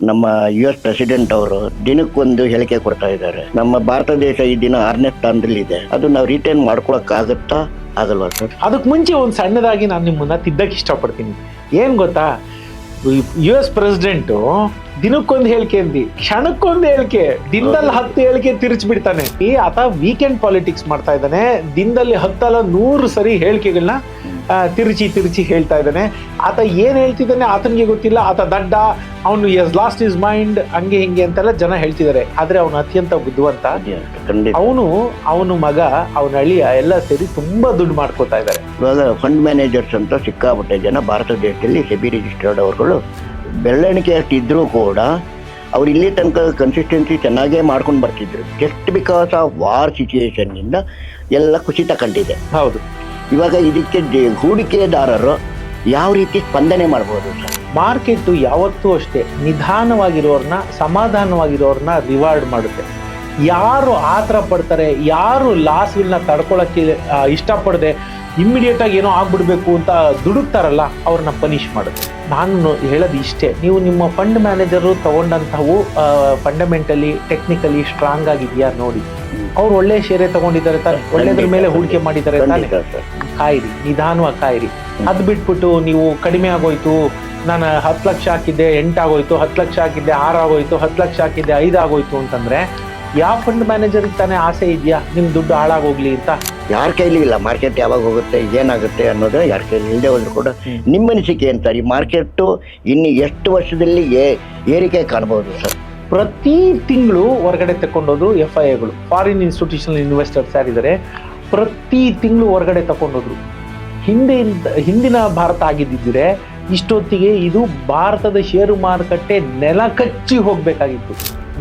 ನಮ್ಮ US president ಅವರು ದಿನಕ್ಕೊಂದು ಹೇಳಿಕೆ ಕೊಡ್ತಾ ಇದ್ದಾರೆ. ನಮ್ಮ ಭಾರತ ದೇಶ ಈ ದಿನ 6ನೇ ಸ್ಥಾನದಲ್ಲಿ ಇದೆ. ಅದು ನಾವು ರಿಟೈನ್ ಮಾಡ್ಕೊಳಕ್ಕಾಗತ್ತಾ ಆಗಲ್ವಾ ಸರ್? ಅದಕ್ಕೆ ಮುಂಚೆ ಒಂದು ಸಣ್ಣದಾಗಿ ನಾನು ನಿಮ್ಮನ್ನ ತಿದ್ದಕ್ಕೆ ಇಷ್ಟಪಡ್ತೀನಿ. ಏನು ಗೊತ್ತಾ, US ಪ್ರೆಸಿಡೆಂಟು ದಿನಕ್ಕೊಂದು ಹೇಳಿಕೆ ಅಂದಿ, ಕ್ಷಣಕ್ಕೊಂದು ಹೇಳಿಕೆ, ದಿನದಲ್ಲಿ 10 ಹೇಳಿಕೆ ತಿರುಚಿಬಿಡ್ತಾನೆ. ಆತ ವೀಕೆಂಡ್ ಪಾಲಿಟಿಕ್ಸ್ ಮಾಡ್ತಾ ಇದ್ದಾನೆ. ದಿನದಲ್ಲಿ 10 ಅಲ್ಲ 100 ಸರಿ ಹೇಳಿಕೆಗಳನ್ನ ತಿರುಚಿ ಹೇಳ್ತಾ ಇದ್ದಾನೆ. ಆತ ಏನು ಹೇಳ್ತಿದ್ದಾನೆ ಆತನಿಗೆ ಗೊತ್ತಿಲ್ಲ. ಆತ ದಡ್ಡ, ಅವನು ಎಸ್ ಲಾಸ್ಟ್ ಇಸ್ ಮೈಂಡ್, ಹಂಗೆ ಹಿಂಗೆ ಅಂತೆಲ್ಲ ಜನ ಹೇಳ್ತಿದ್ದಾರೆ. ಆದ್ರೆ ಅವನು ಅತ್ಯಂತ ಬುದ್ಧಿವಂತ. ಅವನು ಮಗ, ಅವನ ಅಳಿಯ ಎಲ್ಲ ಸೇರಿ ತುಂಬಾ ದುಡ್ಡು ಮಾಡ್ಕೋತಾ ಇದ್ದಾರೆ. ಇವಾಗ ಫಂಡ್ ಮ್ಯಾನೇಜರ್ಸ್ ಅಂತ ಸಿಕ್ಕಾಪಟ್ಟೆ ಜನ ಭಾರತ ದೇಶದಲ್ಲಿ ಸೆಬಿ ರಿಜಿಸ್ಟರ್ಡ್ ಅವರುಗಳು ಬೆರಳೆಣಿಕೆ ಅಷ್ಟು ಇದ್ರೂ ಕೂಡ ಅವ್ರು ಇಲ್ಲಿ ತನಕ ಕನ್ಸಿಸ್ಟೆನ್ಸಿ ಚೆನ್ನಾಗೇ ಮಾಡ್ಕೊಂಡು ಬರ್ತಿದ್ರು. Just because of war situation ಇಂದ ಎಲ್ಲ ಕುಸಿತ ಕಂಡಿದೆ. ಹೌದು. ಇವಾಗ ಇದಕ್ಕೆ ಹೂಡಿಕೆದಾರರು ಯಾವ ರೀತಿ ಸ್ಪಂದನೆ ಮಾಡ್ಬೋದು ಸರ್? ಮಾರ್ಕೆಟ್ ಯಾವತ್ತೂ ಅಷ್ಟೇ ನಿಧಾನವಾಗಿರೋರ್ನ, ಸಮಾಧಾನವಾಗಿರೋರ್ನ ರಿವಾರ್ಡ್ ಮಾಡುತ್ತೆ. ಯಾರು ಆತರ ಪಡ್ತಾರೆ, ಯಾರು ಲಾಸ್ಗಳನ್ನ ತಡ್ಕೊಳಕ್ಕೆ ಇಷ್ಟಪಡದೆ ಇಮ್ಮಿಡಿಯೇಟ್ ಆಗಿ ಏನೋ ಆಗ್ಬಿಡ್ಬೇಕು ಅಂತ ದುಡುಕ್ತಾರಲ್ಲ, ಅವ್ರನ್ನ ಪನಿಷ್ ಮಾಡುತ್ತೆ. ನಾನು ಹೇಳೋದು ಇಷ್ಟೇ, ನೀವು ನಿಮ್ಮ ಫಂಡ್ ಮ್ಯಾನೇಜರು ತಗೊಂಡಂಥವು ಫಂಡಮೆಂಟಲಿ ಟೆಕ್ನಿಕಲಿ ಸ್ಟ್ರಾಂಗ್ ಆಗಿದೆಯಾ ನೋಡಿ. ಅವ್ರು ಒಳ್ಳೆ ಶೇರೆ ತಗೊಂಡಿದ್ದಾರೆ ತಾನೆ, ಒಳ್ಳೆದ್ರ ಮೇಲೆ ಹೂಡಿಕೆ ಮಾಡಿದ್ದಾರೆ ತಾನೆ. ಕಾಯಿರಿ, ನಿಧಾನವಾಗಿ ಕಾಯಿರಿ. ಅದು ಬಿಟ್ಬಿಟ್ಟು ನೀವು ಕಡಿಮೆ ಆಗೋಯ್ತು, ನಾನು 10 ಲಕ್ಷ ಹಾಕಿದ್ದೆ 8 ಆಗೋಯ್ತು, 10 ಲಕ್ಷ ಹಾಕಿದ್ದೆ 6 ಆಗೋಯ್ತು, 10 ಲಕ್ಷ ಹಾಕಿದ್ದೆ 5 ಆಗೋಯ್ತು ಅಂತಂದ್ರೆ ಯಾವ ಫಂಡ್ ಮ್ಯಾನೇಜರ್ಗೆ ತಾನೇ ಆಸೆ ಇದೆಯಾ ನಿಮ್ಮ ದುಡ್ಡು ಹಾಳಾಗೋಗ್ಲಿ ಅಂತ? ಯಾರ ಕೈಲಿ ಇಲ್ಲ. ಮಾರ್ಕೆಟ್ ಯಾವಾಗ ಹೋಗುತ್ತೆ, ಏನಾಗುತ್ತೆ ಅನ್ನೋದು ಯಾರ ಕೈಲಿ ಇಲ್ಲದೆ ಹೋದ್ರು ಕೂಡ ನಿಮ್ಮ ಅನಿಸಿಕೆ ಅಂತ ಈ ಮಾರ್ಕೆಟ್ ಇನ್ನು ಎಷ್ಟು ವರ್ಷದಲ್ಲಿ ಏರಿಕೆ ಕಾಣಬಹುದು ಸರ್? ಪ್ರತಿ ತಿಂಗಳು ಹೊರಗಡೆ ತಗೊಂಡೋದು FIIಗಳು, ಫಾರಿನ್ ಇನ್ಸ್ಟಿಟ್ಯೂಷನಲ್ ಇನ್ವೆಸ್ಟರ್ಸ್ ಯಾರಿದ್ದಾರೆ, ಪ್ರತಿ ತಿಂಗಳು ಹೊರಗಡೆ ತಗೊಂಡೋದ್ರು. ಹಿಂದಿನ ಭಾರತ ಆಗಿದ್ದಿದ್ರೆ ಇಷ್ಟೊತ್ತಿಗೆ ಇದು ಭಾರತದ ಷೇರು ಮಾರುಕಟ್ಟೆ ನೆಲ ಕಚ್ಚಿ ಹೋಗ್ಬೇಕಾಗಿತ್ತು.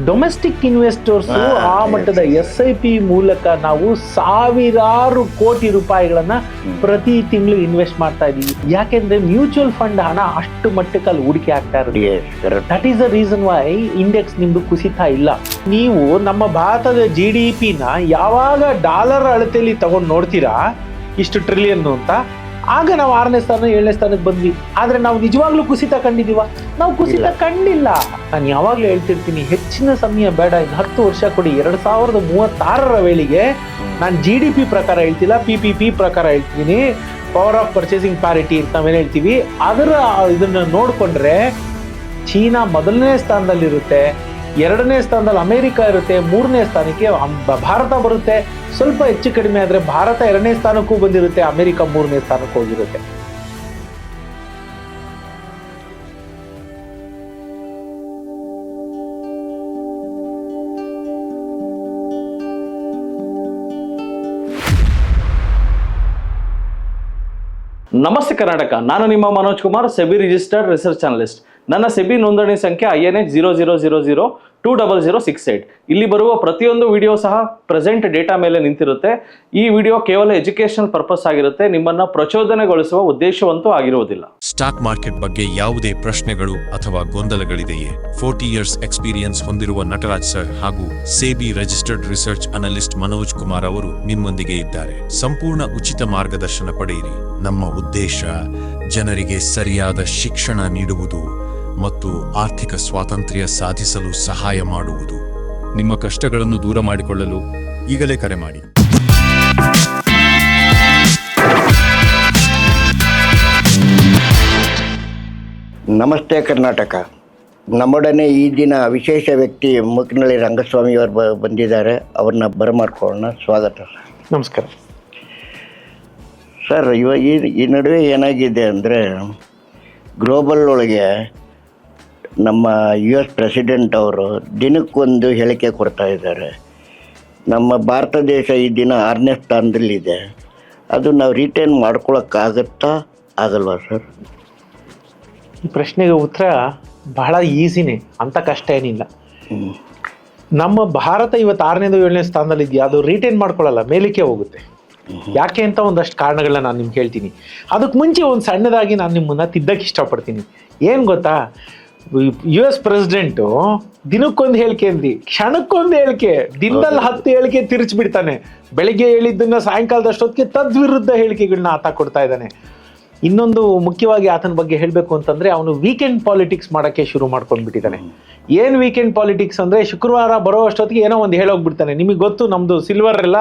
ಡೊಮೆಸ್ಟಿಕ್ ಇನ್ವೆಸ್ಟರ್ಸ್ ಆ ಮಟ್ಟದ SIP ಮೂಲಕ ನಾವು ಸಾವಿರಾರು ಕೋಟಿ ರೂಪಾಯಿಗಳನ್ನ ಪ್ರತಿ ತಿಂಗಳು ಇನ್ವೆಸ್ಟ್ ಮಾಡ್ತಾ ಇದೀವಿ. ಯಾಕೆಂದ್ರೆ ಮ್ಯೂಚುವಲ್ ಫಂಡ್ ಹಣ ಅಷ್ಟು ಮಟ್ಟಕ್ಕೆ ಹೂಡಿಕೆ ಆಗ್ತಾ ಇರೋದು. That is the reason why index ನಿಮ್ದು ಕುಸಿತಾ ಇಲ್ಲ. ನೀವು ನಮ್ಮ ಭಾರತದ GDPನ ಯಾವಾಗ ಡಾಲರ್ ಅಳತೆಯಲ್ಲಿ ತಗೊಂಡು ನೋಡ್ತೀರಾ ಇಷ್ಟು ಟ್ರಿಲಿಯನ್ ಅಂತ, ಆಗ ನಾವು 6ನೇ ಸ್ಥಾನ 7ನೇ ಸ್ಥಾನಕ್ಕೆ ಬಂದ್ವಿ. ಆದ್ರೆ ನಾವು ನಿಜವಾಗ್ಲೂ ಕುಸಿತ ಕಂಡಿದೀವ? ನಾವು ಕುಸಿತ ಕಂಡಿಲ್ಲ. ನಾನು ಯಾವಾಗ್ಲೂ ಹೇಳ್ತಿರ್ತೀನಿ, ಹೆಚ್ಚಿನ ಸಮಯ ಬೇಡ, ಇನ್ನು 10 ವರ್ಷ ಕೊಡಿ. 2036ರ ವೇಳೆಗೆ ನಾನು GDP ಪ್ರಕಾರ ಹೇಳ್ತಿಲ್ಲ, PPP ಪ್ರಕಾರ ಹೇಳ್ತೀನಿ, ಪವರ್ ಆಫ್ ಪರ್ಚೇಸಿಂಗ್ ಪ್ಯಾರಿಟಿ ಅಂತ ನಾವೇನು ಹೇಳ್ತೀವಿ, ಅದರ ಇದನ್ನ ನೋಡ್ಕೊಂಡ್ರೆ ಚೀನಾ 1ನೇ ಸ್ಥಾನದಲ್ಲಿರುತ್ತೆ, 2ನೇ ಸ್ಥಾನದಲ್ಲಿ ಅಮೆರಿಕ ಇರುತ್ತೆ, 3ನೇ ಸ್ಥಾನಕ್ಕೆ ಭಾರತ ಬರುತ್ತೆ. ಸ್ವಲ್ಪ ಹೆಚ್ಚು ಕಡಿಮೆ ಆದರೆ ಭಾರತ 2ನೇ ಸ್ಥಾನಕ್ಕೂ ಬಂದಿರುತ್ತೆ, ಅಮೆರಿಕ 3ನೇ ಸ್ಥಾನಕ್ಕೂ ಹೋಗಿರುತ್ತೆ. ನಮಸ್ತೆ ಕರ್ನಾಟಕ, ನಾನು ನಿಮ್ಮ Manoj Kumar, SEBI registered research analyst. ನನ್ನ ಸೆಬಿ ನೋಂದಣಿ ಸಂಖ್ಯೆ INH 00002068. ಇಲ್ಲಿ ಬರುವ ಪ್ರತಿಯೊಂದು ವಿಡಿಯೋ ಸಹ ಪ್ರೆಸೆಂಟ್ ಡೇಟಾ ಮೇಲೆ ನಿಂತಿರುತ್ತೆ. ಈ ವಿಡಿಯೋ ಕೇವಲ ಎಜುಕೇಶನಲ್ ಪರ್ಪಸ್ ಆಗಿರುತ್ತೆ, ನಿಮ್ಮನ್ನ ಪ್ರಚೋದನೆಗೊಳಿಸುವ ಉದ್ದೇಶವಂತೂ ಆಗಿರುವುದಿಲ್ಲ. ಸ್ಟಾಕ್ ಮಾರ್ಕೆಟ್ ಬಗ್ಗೆ ಯಾವುದೇ ಪ್ರಶ್ನೆಗಳು ಅಥವಾ ಗೊಂದಲಗಳಿದೆಯೇ? 40 ಇಯರ್ಸ್ ಎಕ್ಸ್ಪೀರಿಯನ್ಸ್ ಹೊಂದಿರುವ ನಟರಾಜ್ ಸರ್ ಹಾಗೂ SEBI registered research analyst Manoj Kumar ಅವರು ನಿಮ್ಮೊಂದಿಗೆ ಇದ್ದಾರೆ. ಸಂಪೂರ್ಣ ಉಚಿತ ಮಾರ್ಗದರ್ಶನ ಪಡೆಯಿರಿ. ನಮ್ಮ ಉದ್ದೇಶ ಜನರಿಗೆ ಸರಿಯಾದ ಶಿಕ್ಷಣ ನೀಡುವುದು ಮತ್ತು ಆರ್ಥಿಕ ಸ್ವಾತಂತ್ರ್ಯ ಸಾಧಿಸಲು ಸಹಾಯ ಮಾಡುವುದು. ನಿಮ್ಮ ಕಷ್ಟಗಳನ್ನು ದೂರ ಮಾಡಿಕೊಳ್ಳಲು ಈಗಲೇ ಕರೆ ಮಾಡಿ. ನಮಸ್ತೆ ಕರ್ನಾಟಕ. ನಮ್ಮೊಡನೆ ಈ ದಿನ ವಿಶೇಷ ವ್ಯಕ್ತಿ ಮುಕ್ನಳ್ಳಿ ರಂಗಸ್ವಾಮಿ ಅವರು ಬಂದಿದ್ದಾರೆ. ಅವ್ರನ್ನ ಬರಮಾಡ್ಕೊಳ್ಳೋಣ. ಸ್ವಾಗತ ಸರ್. ನಮಸ್ಕಾರ ಸರ್. ಈ ನಡುವೆ ಏನಾಗಿದೆ ಅಂದರೆ, ಗ್ಲೋಬಲ್ ಒಳಗೆ ನಮ್ಮ US ಪ್ರೆಸಿಡೆಂಟ್ ಅವರು ದಿನಕ್ಕೊಂದು ಹೇಳಿಕೆ ಕೊಡ್ತಾ ಇದ್ದಾರೆ. ನಮ್ಮ ಭಾರತ ದೇಶ ಈ ದಿನ 6ನೇ ಸ್ಥಾನದಲ್ಲಿದೆ. ಅದು ನಾವು ರಿಟೈನ್ ಮಾಡ್ಕೊಳಕ್ಕಾಗತ್ತಾ ಆಗಲ್ವಾ ಸರ್? ಈ ಪ್ರಶ್ನೆಗೆ ಉತ್ತರ ಬಹಳ ಈಸಿನೇ, ಅಂತ ಕಷ್ಟ ಏನಿಲ್ಲ. ನಮ್ಮ ಭಾರತ ಇವತ್ತು 6ನೇದು 7ನೇ ಸ್ಥಾನದಲ್ಲಿ ಇದೆಯಾ, ಅದು ರಿಟೈನ್ ಮಾಡ್ಕೊಳ್ಳಲ್ಲ, ಮೇಲಕ್ಕೆ ಹೋಗುತ್ತೆ. ಯಾಕೆ ಅಂತ ಒಂದಷ್ಟು ಕಾರಣಗಳನ್ನ ನಾನು ನಿಮ್ಗೆ ಹೇಳ್ತೀನಿ. ಅದಕ್ಕೆ ಮುಂಚೆ ಒಂದು ಸಣ್ಣದಾಗಿ ನಾನು ನಿಮ್ಮನ್ನ ತಿದ್ದಕ್ಕೆ ಇಷ್ಟಪಡ್ತೀನಿ. ಏನು ಗೊತ್ತಾ, US ಪ್ರೆಸಿಡೆಂಟು ದಿನಕ್ಕೊಂದು ಹೇಳಿಕೆ ಅಂದಿ, ಕ್ಷಣಕ್ಕೊಂದು ಹೇಳಿಕೆ, ದಿನದಲ್ಲಿ 10 ಹೇಳಿಕೆ ತಿರುಚಿಬಿಡ್ತಾನೆ. ಬೆಳಿಗ್ಗೆ ಹೇಳಿದ್ದನ್ನ ಸಾಯಂಕಾಲದಷ್ಟೊತ್ತಿಗೆ ತದ್ವಿರುದ್ಧ ಹೇಳಿಕೆಗಳನ್ನ ಆತ ಕೊಡ್ತಾ ಇದ್ದಾನೆ. ಇನ್ನೊಂದು ಮುಖ್ಯವಾಗಿ ಆತನ ಬಗ್ಗೆ ಹೇಳಬೇಕು ಅಂತಂದ್ರೆ ಅವನು ವೀಕೆಂಡ್ ಪಾಲಿಟಿಕ್ಸ್ ಮಾಡಕ್ಕೆ ಶುರು ಮಾಡ್ಕೊಂಡ್ಬಿಟ್ಟಿದ್ದಾನೆ. ಏನ್ ವೀಕೆಂಡ್ ಪಾಲಿಟಿಕ್ಸ್ ಅಂದ್ರೆ ಶುಕ್ರವಾರ ಬರೋ ಅಷ್ಟೊತ್ತಿಗೆ ಏನೋ ಒಂದು ಹೇಳೋಗ್ಬಿಡ್ತಾನೆ. ನಿಮಗೆ ಗೊತ್ತು ನಮ್ದು ಸಿಲ್ವರ್ ಎಲ್ಲ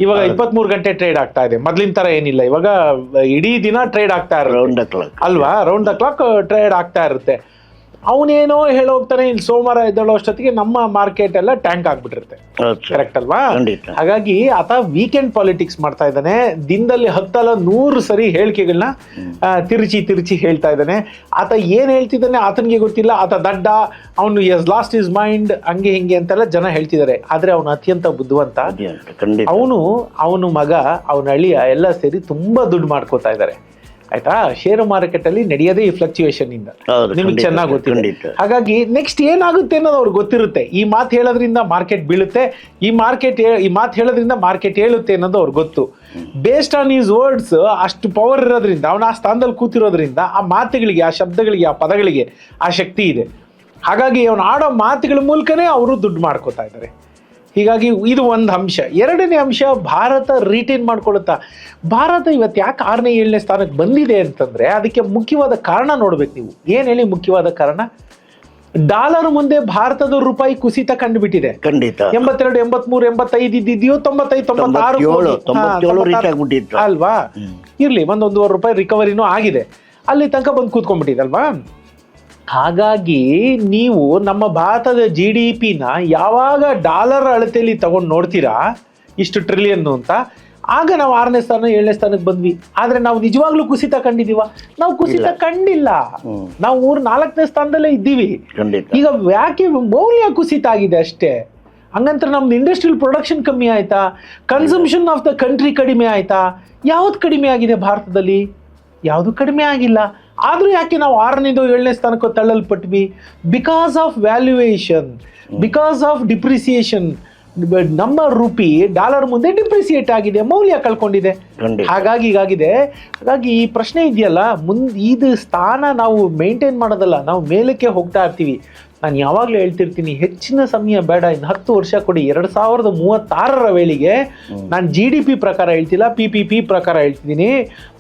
ಇವಾಗ 23 ಗಂಟೆ ಟ್ರೇಡ್ ಆಗ್ತಾ ಇದೆ, ಮೊದ್ಲಿನ ತರ ಏನಿಲ್ಲ. ಇವಾಗ ಇಡೀ ದಿನ ಟ್ರೇಡ್ ಆಗ್ತಾ ಇರುತ್ತೆ ಅಲ್ವಾ, ರೌಂಡ್ ದ ಕ್ಲಾಕ್ ಟ್ರೇಡ್ ಆಗ್ತಾ ಇರುತ್ತೆ. ಅವನೇನೋ ಹೇಳೋಗ್ತಾನೆ, ಇಲ್ಲಿ ಸೋಮವಾರ ಎದ್ದೇಳೋ ಅಷ್ಟೊತ್ತಿಗೆ ನಮ್ಮ ಮಾರ್ಕೆಟ್ ಎಲ್ಲ ಟ್ಯಾಂಕ್ ಆಗ್ಬಿಟ್ಟಿರುತ್ತೆ. ಕರೆಕ್ಟ್ ಅಲ್ವಾ? ಹಾಗಾಗಿ ಆತ ವೀಕೆಂಡ್ ಪಾಲಿಟಿಕ್ಸ್ ಮಾಡ್ತಾ ಇದ್ದಾನೆ. ದಿನದಲ್ಲಿ 10-100 ಸರಿ ಹೇಳಿಕೆಗಳನ್ನ ತಿರುಚಿ ಹೇಳ್ತಾ ಇದ್ದಾನೆ. ಆತ ಏನ್ ಹೇಳ್ತಿದ್ದಾನೆ ಆತನಿಗೆ ಗೊತ್ತಿಲ್ಲ. ಆತ ದಡ್ಡ, ಅವನು ಲಾಸ್ಟ್ ಇಸ್ ಮೈಂಡ್, ಹಂಗೆ ಹಿಂಗೆ ಅಂತೆಲ್ಲ ಜನ ಹೇಳ್ತಿದ್ದಾರೆ. ಆದ್ರೆ ಅವನು ಅತ್ಯಂತ ಬುದ್ಧಿವಂತ. ಅವನು ಮಗ, ಅವನ ಅಳಿಯ ಎಲ್ಲ ಸೇರಿ ತುಂಬಾ ದುಡ್ಡು ಮಾಡ್ಕೋತಾ ಇದ್ದಾರೆ. ಆಯ್ತಾ? ಷೇರು ಮಾರ್ಕೆಟ್ ಅಲ್ಲಿ ನಡೆಯೋದೇ ಈ ಫ್ಲಕ್ಚುಯೇಷನ್ ಇಂದ, ನಿಮ್ಗೆ ಚೆನ್ನಾಗಿ ಗೊತ್ತಿರುತ್ತೆ. ಹಾಗಾಗಿ ನೆಕ್ಸ್ಟ್ ಏನಾಗುತ್ತೆ ಅನ್ನೋದು ಅವ್ರಿಗೆ ಗೊತ್ತಿರುತ್ತೆ. ಈ ಮಾತು ಹೇಳೋದ್ರಿಂದ ಮಾರ್ಕೆಟ್ ಬೀಳುತ್ತೆ, ಈ ಮಾತು ಹೇಳೋದ್ರಿಂದ ಮಾರ್ಕೆಟ್ ಹೇಳುತ್ತೆ ಅನ್ನೋದು ಅವ್ರಿಗೆ ಗೊತ್ತು. ಬೇಸ್ಡ್ ಆನ್ ಈಸ್ ವರ್ಡ್ಸ್ ಅಷ್ಟು ಪವರ್ ಇರೋದ್ರಿಂದ, ಅವನ ಆ ಸ್ಥಾನದಲ್ಲಿ ಕೂತಿರೋದ್ರಿಂದ ಆ ಮಾತುಗಳಿಗೆ, ಆ ಶಬ್ದಗಳಿಗೆ, ಆ ಪದಗಳಿಗೆ ಆ ಶಕ್ತಿ ಇದೆ. ಹಾಗಾಗಿ ಅವನು ಆಡೋ ಮಾತುಗಳ ಮೂಲಕನೇ ಅವರು ದುಡ್ಡು ಮಾಡ್ಕೋತಾ ಇದ್ದಾರೆ. ಹೀಗಾಗಿ ಇದು ಒಂದು ಅಂಶ. ಎರಡನೇ ಅಂಶ, ಭಾರತ ರಿಟೈನ್ ಮಾಡ್ಕೊಳ್ಳುತ್ತಾ. ಭಾರತ ಇವತ್ತು ಯಾಕೆ 6ನೇ 7ನೇ ಸ್ಥಾನಕ್ಕೆ ಬಂದಿದೆ ಅಂತಂದ್ರೆ ಅದಕ್ಕೆ ಮುಖ್ಯವಾದ ಕಾರಣ ನೋಡ್ಬೇಕು ನೀವು. ಏನ್ ಹೇಳಿ ಮುಖ್ಯವಾದ ಕಾರಣ? ಡಾಲರ್ ಮುಂದೆ ಭಾರತದ ರೂಪಾಯಿ ಕುಸಿತ ಕಂಡುಬಿಟ್ಟಿದೆ. ಖಂಡಿತ 82, 83, 85 ಇದ್ದಿದ್ಯೋ 95, 96 ಅಲ್ವಾ? ಇರ್ಲಿ, 1-1.5 ರೂಪಾಯಿ ರಿಕವರಿನೂ ಆಗಿದೆ, ಅಲ್ಲಿ ತನಕ ಬಂದು ಕೂತ್ಕೊಂಡ್ಬಿಟ್ಟಿದಲ್ವಾ? ಹಾಗಾಗಿ ನೀವು ನಮ್ಮ ಭಾರತದ GDP-ನ ಯಾವಾಗ ಡಾಲರ್ ಅಳತೆಯಲ್ಲಿ ತಗೊಂಡು ನೋಡ್ತೀರಾ ಇಷ್ಟು ಟ್ರಿಲಿಯನ್ ಅಂತ, ಆಗ ನಾವು 6ನೇ ಸ್ಥಾನ 7ನೇ ಸ್ಥಾನಕ್ಕೆ ಬಂದ್ವಿ. ಆದ್ರೆ ನಾವು ನಿಜವಾಗ್ಲೂ ಕುಸಿತ ಕಂಡಿದೀವ? ನಾವು ಕುಸಿತ ಕಂಡಿಲ್ಲ. ನಾವು 3-4ನೇ ಸ್ಥಾನದಲ್ಲೇ ಇದ್ದೀವಿ. ಈಗ ಯಾಕೆ ಮೌಲ್ಯ ಕುಸಿತ ಆಗಿದೆ ಅಷ್ಟೇ. ಹಂಗಂತ ನಮ್ದು ಇಂಡಸ್ಟ್ರಿಯಲ್ ಪ್ರೊಡಕ್ಷನ್ ಕಮ್ಮಿ ಆಯ್ತಾ? ಕನ್ಸಂಪ್ಷನ್ ಆಫ್ ದ ಕಂಟ್ರಿ ಕಡಿಮೆ ಆಯ್ತಾ? ಯಾವ್ದು ಕಡಿಮೆ ಆಗಿದೆ ಭಾರತದಲ್ಲಿ? ಯಾವುದು ಕಡಿಮೆ ಆಗಿಲ್ಲ. ಆದ್ರೂ ಯಾಕೆ ನಾವು 6ನೇದು 7ನೇ ಸ್ಥಾನಕ್ಕೆ ತಳ್ಳಲ್ಪಟ್ವಿ? Because of valuation, because of depreciation. ನಮ್ಮ ರೂಪಿ ಡಾಲರ್ ಮುಂದೆ ಡಿಪ್ರಿಸಿಯೇಟ್ ಆಗಿದೆ, ಮೌಲ್ಯ ಕಳ್ಕೊಂಡಿದೆ. ಹಾಗಾಗಿ ಹೀಗಾಗಿದೆ. ಹಾಗಾಗಿ ಈ ಪ್ರಶ್ನೆ ಇದೆಯಲ್ಲ, ಇದು ಸ್ಥಾನ ನಾವು ಮೇಂಟೈನ್ ಮಾಡೋದಲ್ಲ, ನಾವು ಮೇಲಕ್ಕೆ ಹೋಗ್ತಾ ಇರ್ತೀವಿ. ನಾನು ಯಾವಾಗಲೂ ಹೇಳ್ತಿರ್ತೀನಿ, ಹೆಚ್ಚಿನ ಸಮಯ ಬೇಡ, ಇನ್ನು 10 ವರ್ಷ ಕೊಡಿ. 2036ರ ವೇಳೆಗೆ ನಾನು GDP ಪ್ರಕಾರ ಹೇಳ್ತಿಲ್ಲ, PPP ಪ್ರಕಾರ ಹೇಳ್ತಿದ್ದೀನಿ,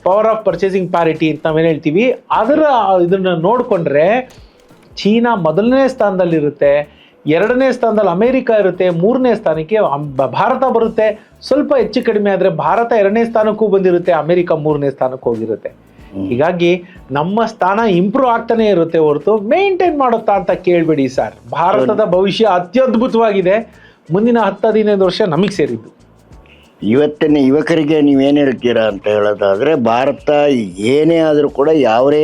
ಪವರ್ ಆಫ್ ಪರ್ಚೇಸಿಂಗ್ ಪ್ಯಾರಿಟಿ ಅಂತ ನಾವೇನು ಹೇಳ್ತೀವಿ, ಅದರ ಇದನ್ನು ನೋಡಿಕೊಂಡ್ರೆ ಚೀನಾ 1ನೇ ಸ್ಥಾನದಲ್ಲಿರುತ್ತೆ, 2ನೇ ಸ್ಥಾನದಲ್ಲಿ ಅಮೇರಿಕಾ ಇರುತ್ತೆ, 3ನೇ ಸ್ಥಾನಕ್ಕೆ ಭಾರತ ಬರುತ್ತೆ. ಸ್ವಲ್ಪ ಹೆಚ್ಚು ಕಡಿಮೆ ಆದರೆ ಭಾರತ 2ನೇ ಸ್ಥಾನಕ್ಕೂ ಬಂದಿರುತ್ತೆ, ಅಮೇರಿಕಾ 3ನೇ ಸ್ಥಾನಕ್ಕೆ ಹೋಗಿರುತ್ತೆ. ಹೀಗಾಗಿ ನಮ್ಮ ಸ್ಥಾನ ಇಂಪ್ರೂವ್ ಆಗ್ತಾನೆ ಇರುತ್ತೆ ಹೊರತು ಮೇಂಟೈನ್ ಮಾಡುತ್ತಾ ಅಂತ ಕೇಳಬೇಡಿ ಸರ್. ಭಾರತದ ಭವಿಷ್ಯ ಅತ್ಯದ್ಭುತವಾಗಿದೆ. ಮುಂದಿನ 10-15 ವರ್ಷ ನಮಗೆ ಸೇರಿದ್ದು. ಇವತ್ತಿನ ಯುವಕರಿಗೆ ನೀವೇನು ಹೇಳ್ತೀರಾ ಅಂತ ಹೇಳೋದಾದ್ರೆ, ಭಾರತ ಏನೇ ಆದ್ರೂ ಕೂಡ ಯಾವುದೇ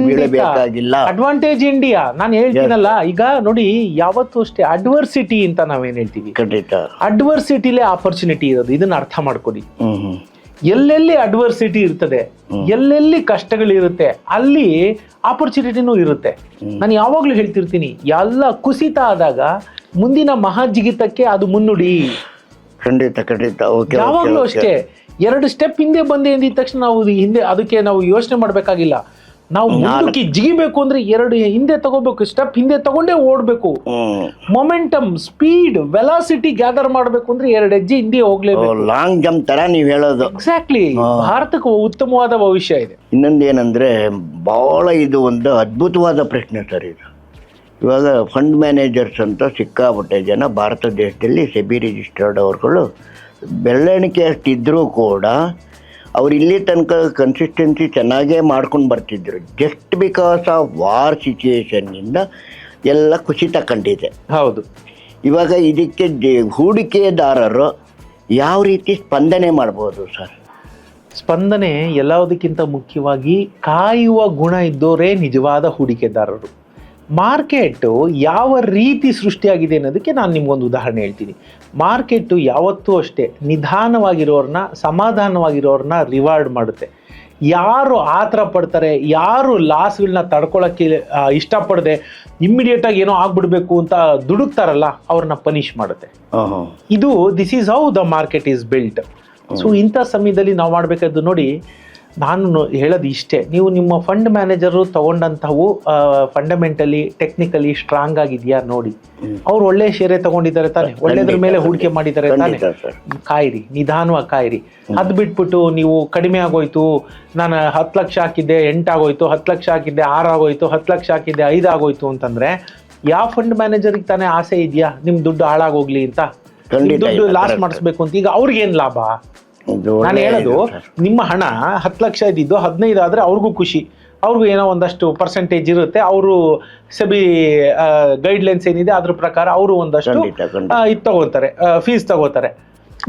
ಬೀಳಬೇಕಾಗಿಲ್ಲ. ಅಡ್ವಾಂಟೇಜ್ ಇಂಡಿಯಾ ನಾನು ಹೇಳ್ತೀನಲ್ಲ. ಈಗ ನೋಡಿ, ಯಾವತ್ತೂ ಅಷ್ಟೇ ಅಡ್ವರ್ಸಿಟಿ ಅಂತ ನಾವೇನ್ ಹೇಳ್ತೀವಿ, ಖಂಡಿತ ಅಡ್ವರ್ಸಿಟಿಲೇ ಆಪರ್ಚುನಿಟಿ ಇರೋದು. ಇದನ್ನ ಅರ್ಥ ಮಾಡ್ಕೊಡಿ. ಎಲ್ಲೆಲ್ಲಿ ಅಡ್ವರ್ಸಿಟಿ ಇರ್ತದೆ, ಎಲ್ಲೆಲ್ಲಿ ಕಷ್ಟಗಳಿರುತ್ತೆ, ಅಲ್ಲಿ ಆಪರ್ಚುನಿಟಿನೂ ಇರುತ್ತೆ. ನಾನು ಯಾವಾಗ್ಲೂ ಹೇಳ್ತಿರ್ತೀನಿ, ಎಲ್ಲ ಕುಸಿತ ಆದಾಗ ಮುಂದಿನ ಮಹಾಜಿಗಿತಕ್ಕೆ ಅದು ಮುನ್ನುಡಿ. ಖಂಡಿತ ಯಾವಾಗ್ಲೂ ಅಷ್ಟೇ. 2 ಸ್ಟೆಪ್ ಹಿಂದೆ ಬಂದೆ ಅಂದಿದ ತಕ್ಷಣ ನಾವು ಹಿಂದೆ ಅದಕ್ಕೆ ನಾವು ಯೋಚನೆ ಮಾಡ್ಬೇಕಾಗಿಲ್ಲ. ನಾವು ಮುಂದಕ್ಕೆ ಜಿಗಿಬೇಕು ಅಂದ್ರೆ 2 ಹಿಂದೆ ತಗೋಬೇಕು, ಸ್ಟೆಪ್ ಹಿಂದೆ ತಗೊಂಡೇ ಓಡ್ಬೇಕು. ಮೊಮೆಂಟಮ್, ಸ್ಪೀಡ್, ವೆಲಾಸಿಟಿ ಗ್ಯಾದರ್ ಮಾಡ್ಬೇಕು ಅಂದ್ರೆ 2 ಹೆಜ್ಜೆ ಹಿಂದೆ ಹೋಗ್ಲೇಬೇಕು. ಲಾಂಗ್ ಜಂಪ್ ತರ ನೀವು ಹೇಳೋದು. ಎಕ್ಸಾಕ್ಟ್ಲಿ. ಭಾರತಕ್ಕೆ ಉತ್ತಮವಾದ ಭವಿಷ್ಯ ಇದೆ. ಇನ್ನೊಂದೇನಂದ್ರೆ, ಬಹಳ ಇದು ಒಂದು ಅದ್ಭುತವಾದ ಪ್ರಶ್ನೆ ಸರ್ ಇದು. ಇವಾಗ ಫಂಡ್ ಮ್ಯಾನೇಜರ್ಸ್ ಅಂತ ಸಿಕ್ಕಾಪಟ್ಟೆ ಜನ ಭಾರತ ದೇಶದಲ್ಲಿ ಸೆಬಿ ರಿಜಿಸ್ಟರ್ಡ್ ಅವ್ರುಗಳು ಬೆರಳೆಣಿಕೆ ಅಷ್ಟಿದ್ರೂ ಕೂಡ ಅವ್ರು ಇಲ್ಲಿ ತನಕ ಕನ್ಸಿಸ್ಟೆನ್ಸಿ ಚೆನ್ನಾಗೇ ಮಾಡ್ಕೊಂಡು ಬರ್ತಿದ್ರು. ಜಸ್ಟ್ ಬಿಕಾಸ್ ಆಫ್ ವಾರ್ ಸಿಚುಯೇಷನ್ನಿಂದ ಎಲ್ಲ ಕುಸಿತ ಕಂಡಿದೆ. ಹೌದು. ಇವಾಗ ಇದಕ್ಕೆ ಹೂಡಿಕೆದಾರರು ಯಾವ ರೀತಿ ಸ್ಪಂದನೆ ಮಾಡ್ಬೋದು ಸರ್? ಸ್ಪಂದನೆ ಎಲ್ಲದಕ್ಕಿಂತ ಮುಖ್ಯವಾಗಿ ಕಾಯುವ ಗುಣ ಇದ್ದವರೇ ನಿಜವಾದ ಹೂಡಿಕೆದಾರರು. ಮಾರ್ಕೆಟು ಯಾವ ರೀತಿ ಸೃಷ್ಟಿಯಾಗಿದೆ ಅನ್ನೋದಕ್ಕೆ ನಾನು ನಿಮ್ಗೊಂದು ಉದಾಹರಣೆ ಹೇಳ್ತೀನಿ. ಮಾರ್ಕೆಟು ಯಾವತ್ತೂ ಅಷ್ಟೇ ನಿಧಾನವಾಗಿರೋರನ್ನ, ಸಮಾಧಾನವಾಗಿರೋರನ್ನ ರಿವಾರ್ಡ್ ಮಾಡುತ್ತೆ. ಯಾರು ಆತರ ಪಡ್ತಾರೆ, ಯಾರು ಲಾಸ್ಗಳನ್ನ ತಡ್ಕೊಳಕ್ಕೆ ಇಷ್ಟಪಡದೆ ಇಮ್ಮಿಡಿಯೇಟಾಗಿ ಏನೋ ಆಗ್ಬಿಡ್ಬೇಕು ಅಂತ ದುಡುಕ್ತಾರಲ್ಲ, ಅವ್ರನ್ನ ಪನಿಷ್ ಮಾಡುತ್ತೆ. This is how the market is built. So ಇಂಥ ಸಮಯದಲ್ಲಿ ನಾವು ಮಾಡಬೇಕಾದ್ದು ನೋಡಿ, ನಾನು ಹೇಳೋದು ಇಷ್ಟೇ, ನೀವು ನಿಮ್ಮ ಫಂಡ್ ಮ್ಯಾನೇಜರು ತಗೊಂಡಂಥವು ಫಂಡಮೆಂಟಲಿ ಟೆಕ್ನಿಕಲಿ ಸ್ಟ್ರಾಂಗ್ ಆಗಿದೆಯಾ ನೋಡಿ. ಅವ್ರು ಒಳ್ಳೆ ಶೇರೆ ತಗೊಂಡಿದ್ದಾರೆ ತಾನೆ, ಒಳ್ಳೆದ್ರ ಮೇಲೆ ಹೂಡಿಕೆ ಮಾಡಿದ್ದಾರೆ ತಾನೆ. ಕಾಯಿರಿ, ನಿಧಾನವಾಗಿ ಕಾಯಿರಿ. ಅದು ಬಿಟ್ಬಿಟ್ಟು ನೀವು ಕಡಿಮೆ ಆಗೋಯ್ತು, ನಾನು 10 ಲಕ್ಷ ಹಾಕಿದ್ದೆ 8 ಆಗೋಯ್ತು, 10 ಲಕ್ಷ ಹಾಕಿದ್ದೆ 6 ಆಗೋಯ್ತು, 10 ಲಕ್ಷ ಹಾಕಿದ್ದೆ 5 ಆಗೋಯ್ತು ಅಂತಂದ್ರೆ ಯಾವ ಫಂಡ್ ಮ್ಯಾನೇಜರ್ಗೆ ತಾನೇ ಆಸೆ ಇದೆಯಾ ನಿಮ್ ದುಡ್ಡು ಹಾಳಾಗೋಗ್ಲಿ ಅಂತ, ದುಡ್ಡು ಲಾಸ್ ಮಾಡಿಸ್ಬೇಕು ಅಂತ? ಈಗ ಅವ್ರಿಗೇನ್ ಲಾಭ? ನಾನು ಹೇಳೋದು, ನಿಮ್ಮ ಹಣ 10 ಲಕ್ಷ ಇದ್ದಿದ್ದು 15 ಆದ್ರೆ ಅವ್ರಿಗೂ ಖುಷಿ, ಅವ್ರಿಗೂ ಏನೋ ಒಂದಷ್ಟು ಪರ್ಸೆಂಟೇಜ್ ಇರುತ್ತೆ, ಅವರು ಸೆಬಿ ಗೈಡ್ಲೈನ್ಸ್ ಏನಿದೆ ಅದ್ರ ಪ್ರಕಾರ ಅವರು ಒಂದಷ್ಟು ಇದು ತಗೋತಾರೆ, ಫೀಸ್ ತಗೋತಾರೆ.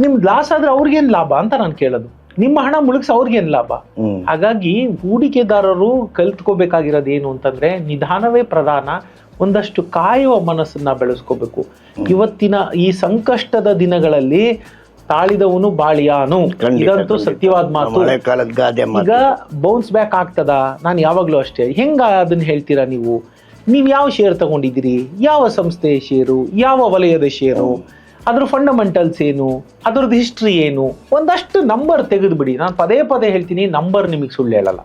ನಿಮ್ದು ಲಾಸ್ ಆದ್ರೆ ಅವ್ರಿಗೇನ್ ಲಾಭ ಅಂತ ನಾನು ಕೇಳೋದು. ನಿಮ್ಮ ಹಣ ಮುಳುಗಿಸಿ ಅವ್ರಿಗೇನ್ ಲಾಭ? ಹಾಗಾಗಿ ಹೂಡಿಕೆದಾರರು ಕಲ್ತ್ಕೋಬೇಕಾಗಿರೋದು ಏನು ಅಂತಂದ್ರೆ, ನಿಧಾನವೇ ಪ್ರಧಾನ, ಒಂದಷ್ಟು ಕಾಯುವ ಮನಸ್ಸನ್ನ ಬೆಳೆಸ್ಕೋಬೇಕು. ಇವತ್ತಿನ ಈ ಸಂಕಷ್ಟದ ದಿನಗಳಲ್ಲಿ ತಾಳಿದವನು ಬಾಳಿಯಾನು, ಇದಂತೂ ಸತ್ಯವಾದ ಮಾತು. ಈಗ ಬೌನ್ಸ್ ಬ್ಯಾಕ್ ಆಗ್ತದ? ನಾನು ಯಾವಾಗ್ಲೂ ಅಷ್ಟೇ, ಹೆಂಗ ಅದನ್ನ ಹೇಳ್ತೀರಾ ನೀವು? ನೀವು ಯಾವ ಶೇರ್ ತಗೊಂಡಿದ್ದೀರಿ, ಯಾವ ಸಂಸ್ಥೆಯ ಶೇರು, ಯಾವ ವಲಯದ ಶೇರು, ಅದ್ರ ಫಂಡಮೆಂಟಲ್ಸ್ ಏನು, ಅದ್ರದ್ದು ಹಿಸ್ಟ್ರಿ ಏನು, ಒಂದಷ್ಟು ನಂಬರ್ ತೆಗೆದು ಬಿಡಿ. ನಾನು ಪದೇ ಪದೇ ಹೇಳ್ತೀನಿ, ನಂಬರ್ ನಿಮಗೆ ಸುಳ್ಳು ಹೇಳಲ್ಲ.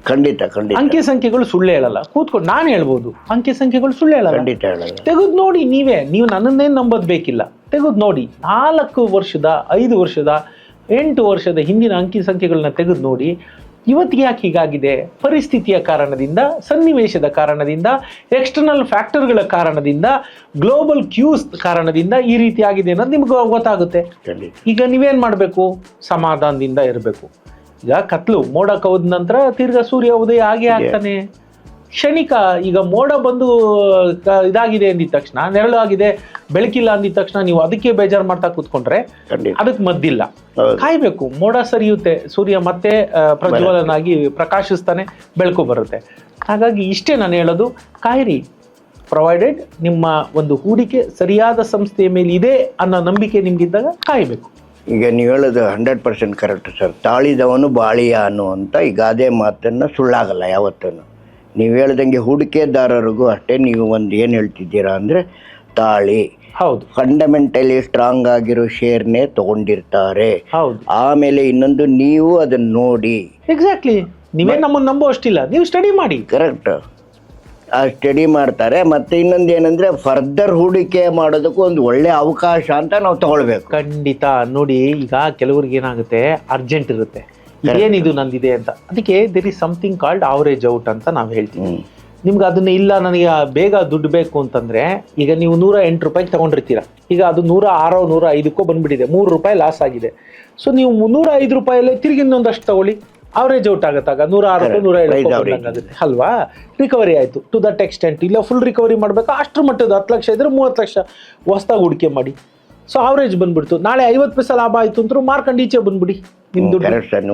ಖಂಡಿತ ಖಂಡಿತ. ಅಂಕೆ ಸಂಖ್ಯೆಗಳು ಸುಳ್ಳು ಹೇಳಲ್ಲ. ಕೂತ್ಕೊಂಡು ನಾನು ಹೇಳ್ಬೋದು, ಅಂಕೆ ಸಂಖ್ಯೆಗಳು ಸುಳ್ಳು ಹೇಳಲ್ಲ. ತೆಗೆದು ನೋಡಿ, ನೀವು ನನ್ನನ್ನೇನು ನಂಬೋದು ಬೇಕಿಲ್ಲ, ತೆಗೆದು ನೋಡಿ. 4 ವರ್ಷದ 5 ವರ್ಷದ 8 ವರ್ಷದ ಹಿಂದಿನ ಅಂಕಿ ಸಂಖ್ಯೆಗಳನ್ನ ತೆಗೆದು ನೋಡಿ. ಇವತ್ತಿಗೆ ಯಾಕೆ ಹೀಗಾಗಿದೆ? ಪರಿಸ್ಥಿತಿಯ ಕಾರಣದಿಂದ, ಸನ್ನಿವೇಶದ ಕಾರಣದಿಂದ, ಎಕ್ಸ್ಟರ್ನಲ್ ಫ್ಯಾಕ್ಟರ್ಗಳ ಕಾರಣದಿಂದ, ಗ್ಲೋಬಲ್ ಕ್ಯೂಸ್ ಕಾರಣದಿಂದ ಈ ರೀತಿ ಆಗಿದೆ ಅನ್ನೋದು ನಿಮ್ಗೆ ಗೊತ್ತಾಗುತ್ತೆ. ಈಗ ನೀವೇನ್ ಮಾಡಬೇಕು? ಸಮಾಧಾನದಿಂದ ಇರಬೇಕು. ಈಗ ಕತ್ಲು ಮೋಡ ಕವಿದ ನಂತರ ತಿರ್ಗಾ ಸೂರ್ಯ ಉದಯ ಆಗೇ ಆಗ್ತಾನೆ. ಕ್ಷಣಿಕ. ಈಗ ಮೋಡ ಬಂದು ಇದಾಗಿದೆ ಅಂದಿದ ತಕ್ಷಣ, ನೆರಳು ಆಗಿದೆ, ಬೆಳಕಿಲ್ಲ ಅಂದಿದ ತಕ್ಷಣ ನೀವು ಅದಕ್ಕೆ ಬೇಜಾರು ಮಾಡ್ತಾ ಕೂತ್ಕೊಂಡ್ರೆ ಅದಕ್ಕೆ ಮದ್ದಿಲ್ಲ. ಕಾಯ್ಬೇಕು, ಮೋಡ ಸರಿಯುತ್ತೆ, ಸೂರ್ಯ ಮತ್ತೆ ಪ್ರಜ್ವಲನಾಗಿ ಪ್ರಕಾಶಿಸ್ತಾನೆ, ಬೆಳಕು ಬರುತ್ತೆ. ಹಾಗಾಗಿ ಇಷ್ಟೇ ನಾನು ಹೇಳೋದು, ಕಾಯಿರಿ. ಪ್ರೊವೈಡೆಡ್ ನಿಮ್ಮ ಒಂದು ಹೂಡಿಕೆ ಸರಿಯಾದ ಸಂಸ್ಥೆಯ ಮೇಲೆ ಇದೆ ಅನ್ನೋ ನಂಬಿಕೆ ನಿಮ್ಗಿದ್ದಾಗ ಕಾಯಬೇಕು. ಈಗ ನೀವು ಹೇಳೋದು 100% ಕರೆಕ್ಟ್ ಸರ್. ತಾಳಿದವನು ಬಾಳಿಯ ಅನ್ನುವಂಥ ಈ ಗಾದೆ ಮಾತನ್ನು ಸುಳ್ಳಾಗಲ್ಲ ಯಾವತ್ತೂ. ನೀವು ಹೇಳ್ದಂಗೆ ಹೂಡಿಕೆದಾರರಿಗೂ ಅಷ್ಟೇ, ನೀವು ಒಂದು ಏನು ಹೇಳ್ತಿದ್ದೀರಾ ಅಂದರೆ ತಾಳಿ. ಹೌದು. ಫಂಡಮೆಂಟಲಿ ಸ್ಟ್ರಾಂಗ್ ಆಗಿರೋ ಶೇರ್ನೇ ತಗೊಂಡಿರ್ತಾರೆ. ಹೌದು. ಆಮೇಲೆ ಇನ್ನೊಂದು, ನೀವು ಅದನ್ನ ನೋಡಿ. ಎಕ್ಸಾಕ್ಟ್ಲಿ. ನೀವೇ ನಮ್ಮನ್ನು ನಂಬೋ ಅಷ್ಟಿಲ್ಲ, ನೀವು ಸ್ಟಡಿ ಮಾಡಿ. ಕರೆಕ್ಟ್. ಆ ಸ್ಟಡಿ ಮಾಡ್ತಾರೆ. ಮತ್ತೆ ಇನ್ನೊಂದು ಏನಂದ್ರೆ, ಫರ್ದರ್ ಹೂಡಿಕೆ ಮಾಡೋದಕ್ಕೂ ಒಂದು ಒಳ್ಳೆ ಅವಕಾಶ ಅಂತ ನಾವು ತಗೊಳ್ಬೇಕು. ಖಂಡಿತ. ನೋಡಿ, ಈಗ ಕೆಲವ್ರಿಗೆ ಏನಾಗುತ್ತೆ, ಅರ್ಜೆಂಟ್ ಇರುತ್ತೆ, ಏನಿದು ನಂದಿದೆ ಅಂತ. ಅದಕ್ಕೆ there is something called average out ಅಂತ ನಾವು ಹೇಳ್ತೀವಿ. ನಿಮ್ಗೆ ಅದನ್ನ ಇಲ್ಲ, ನನಗೆ ಬೇಗ ದುಡ್ಡು ಬೇಕು ಅಂತಂದ್ರೆ, ಈಗ ನೀವು 108 ರೂಪಾಯಿಗೆ ತಗೊಂಡಿರ್ತೀರ, ಈಗ ಅದು 106 105 ಬಂದ್ಬಿಟ್ಟಿದೆ, 3 ರೂಪಾಯಿ ಲಾಸ್ ಆಗಿದೆ. ಸೊ ನೀವು 105 ರೂಪಾಯಲ್ಲೇ ತಿರುಗಿ ಇನ್ನೊಂದಷ್ಟು ತಗೊಳ್ಳಿ, ಅವರೇಜ್ ಔಟ್ ಆಗುತ್ತಾಗ 106 107 ಆಗುತ್ತೆ ಅಲ್ವಾ? ರಿಕವರಿ ಆಯ್ತು ಟು ದಟ್ ಎಕ್ಸ್ಟೆಂಟ್. ಇಲ್ಲ ಫುಲ್ ರಿಕವರಿ ಮಾಡ್ಬೇಕಾ, ಅಷ್ಟ್ರ ಮಟ್ಟದ 10 ಲಕ್ಷ ಇದ್ರೆ 30 ಲಕ್ಷ ಹೊಸದಾಗಿ ಹೂಡಿಕೆ ಮಾಡಿ. ಸೊ ಅವರೇಜ್ ಬಂದ್ಬಿಡ್ತು. ನಾಳೆ 50 ಪೈಸೆ ಲಾಭ ಆಯ್ತು ಅಂತೂ ಮಾರ್ಕೊಂಡು ಈಚೆ ಬಂದ್ಬಿಡಿ. ನಿಮ್ದು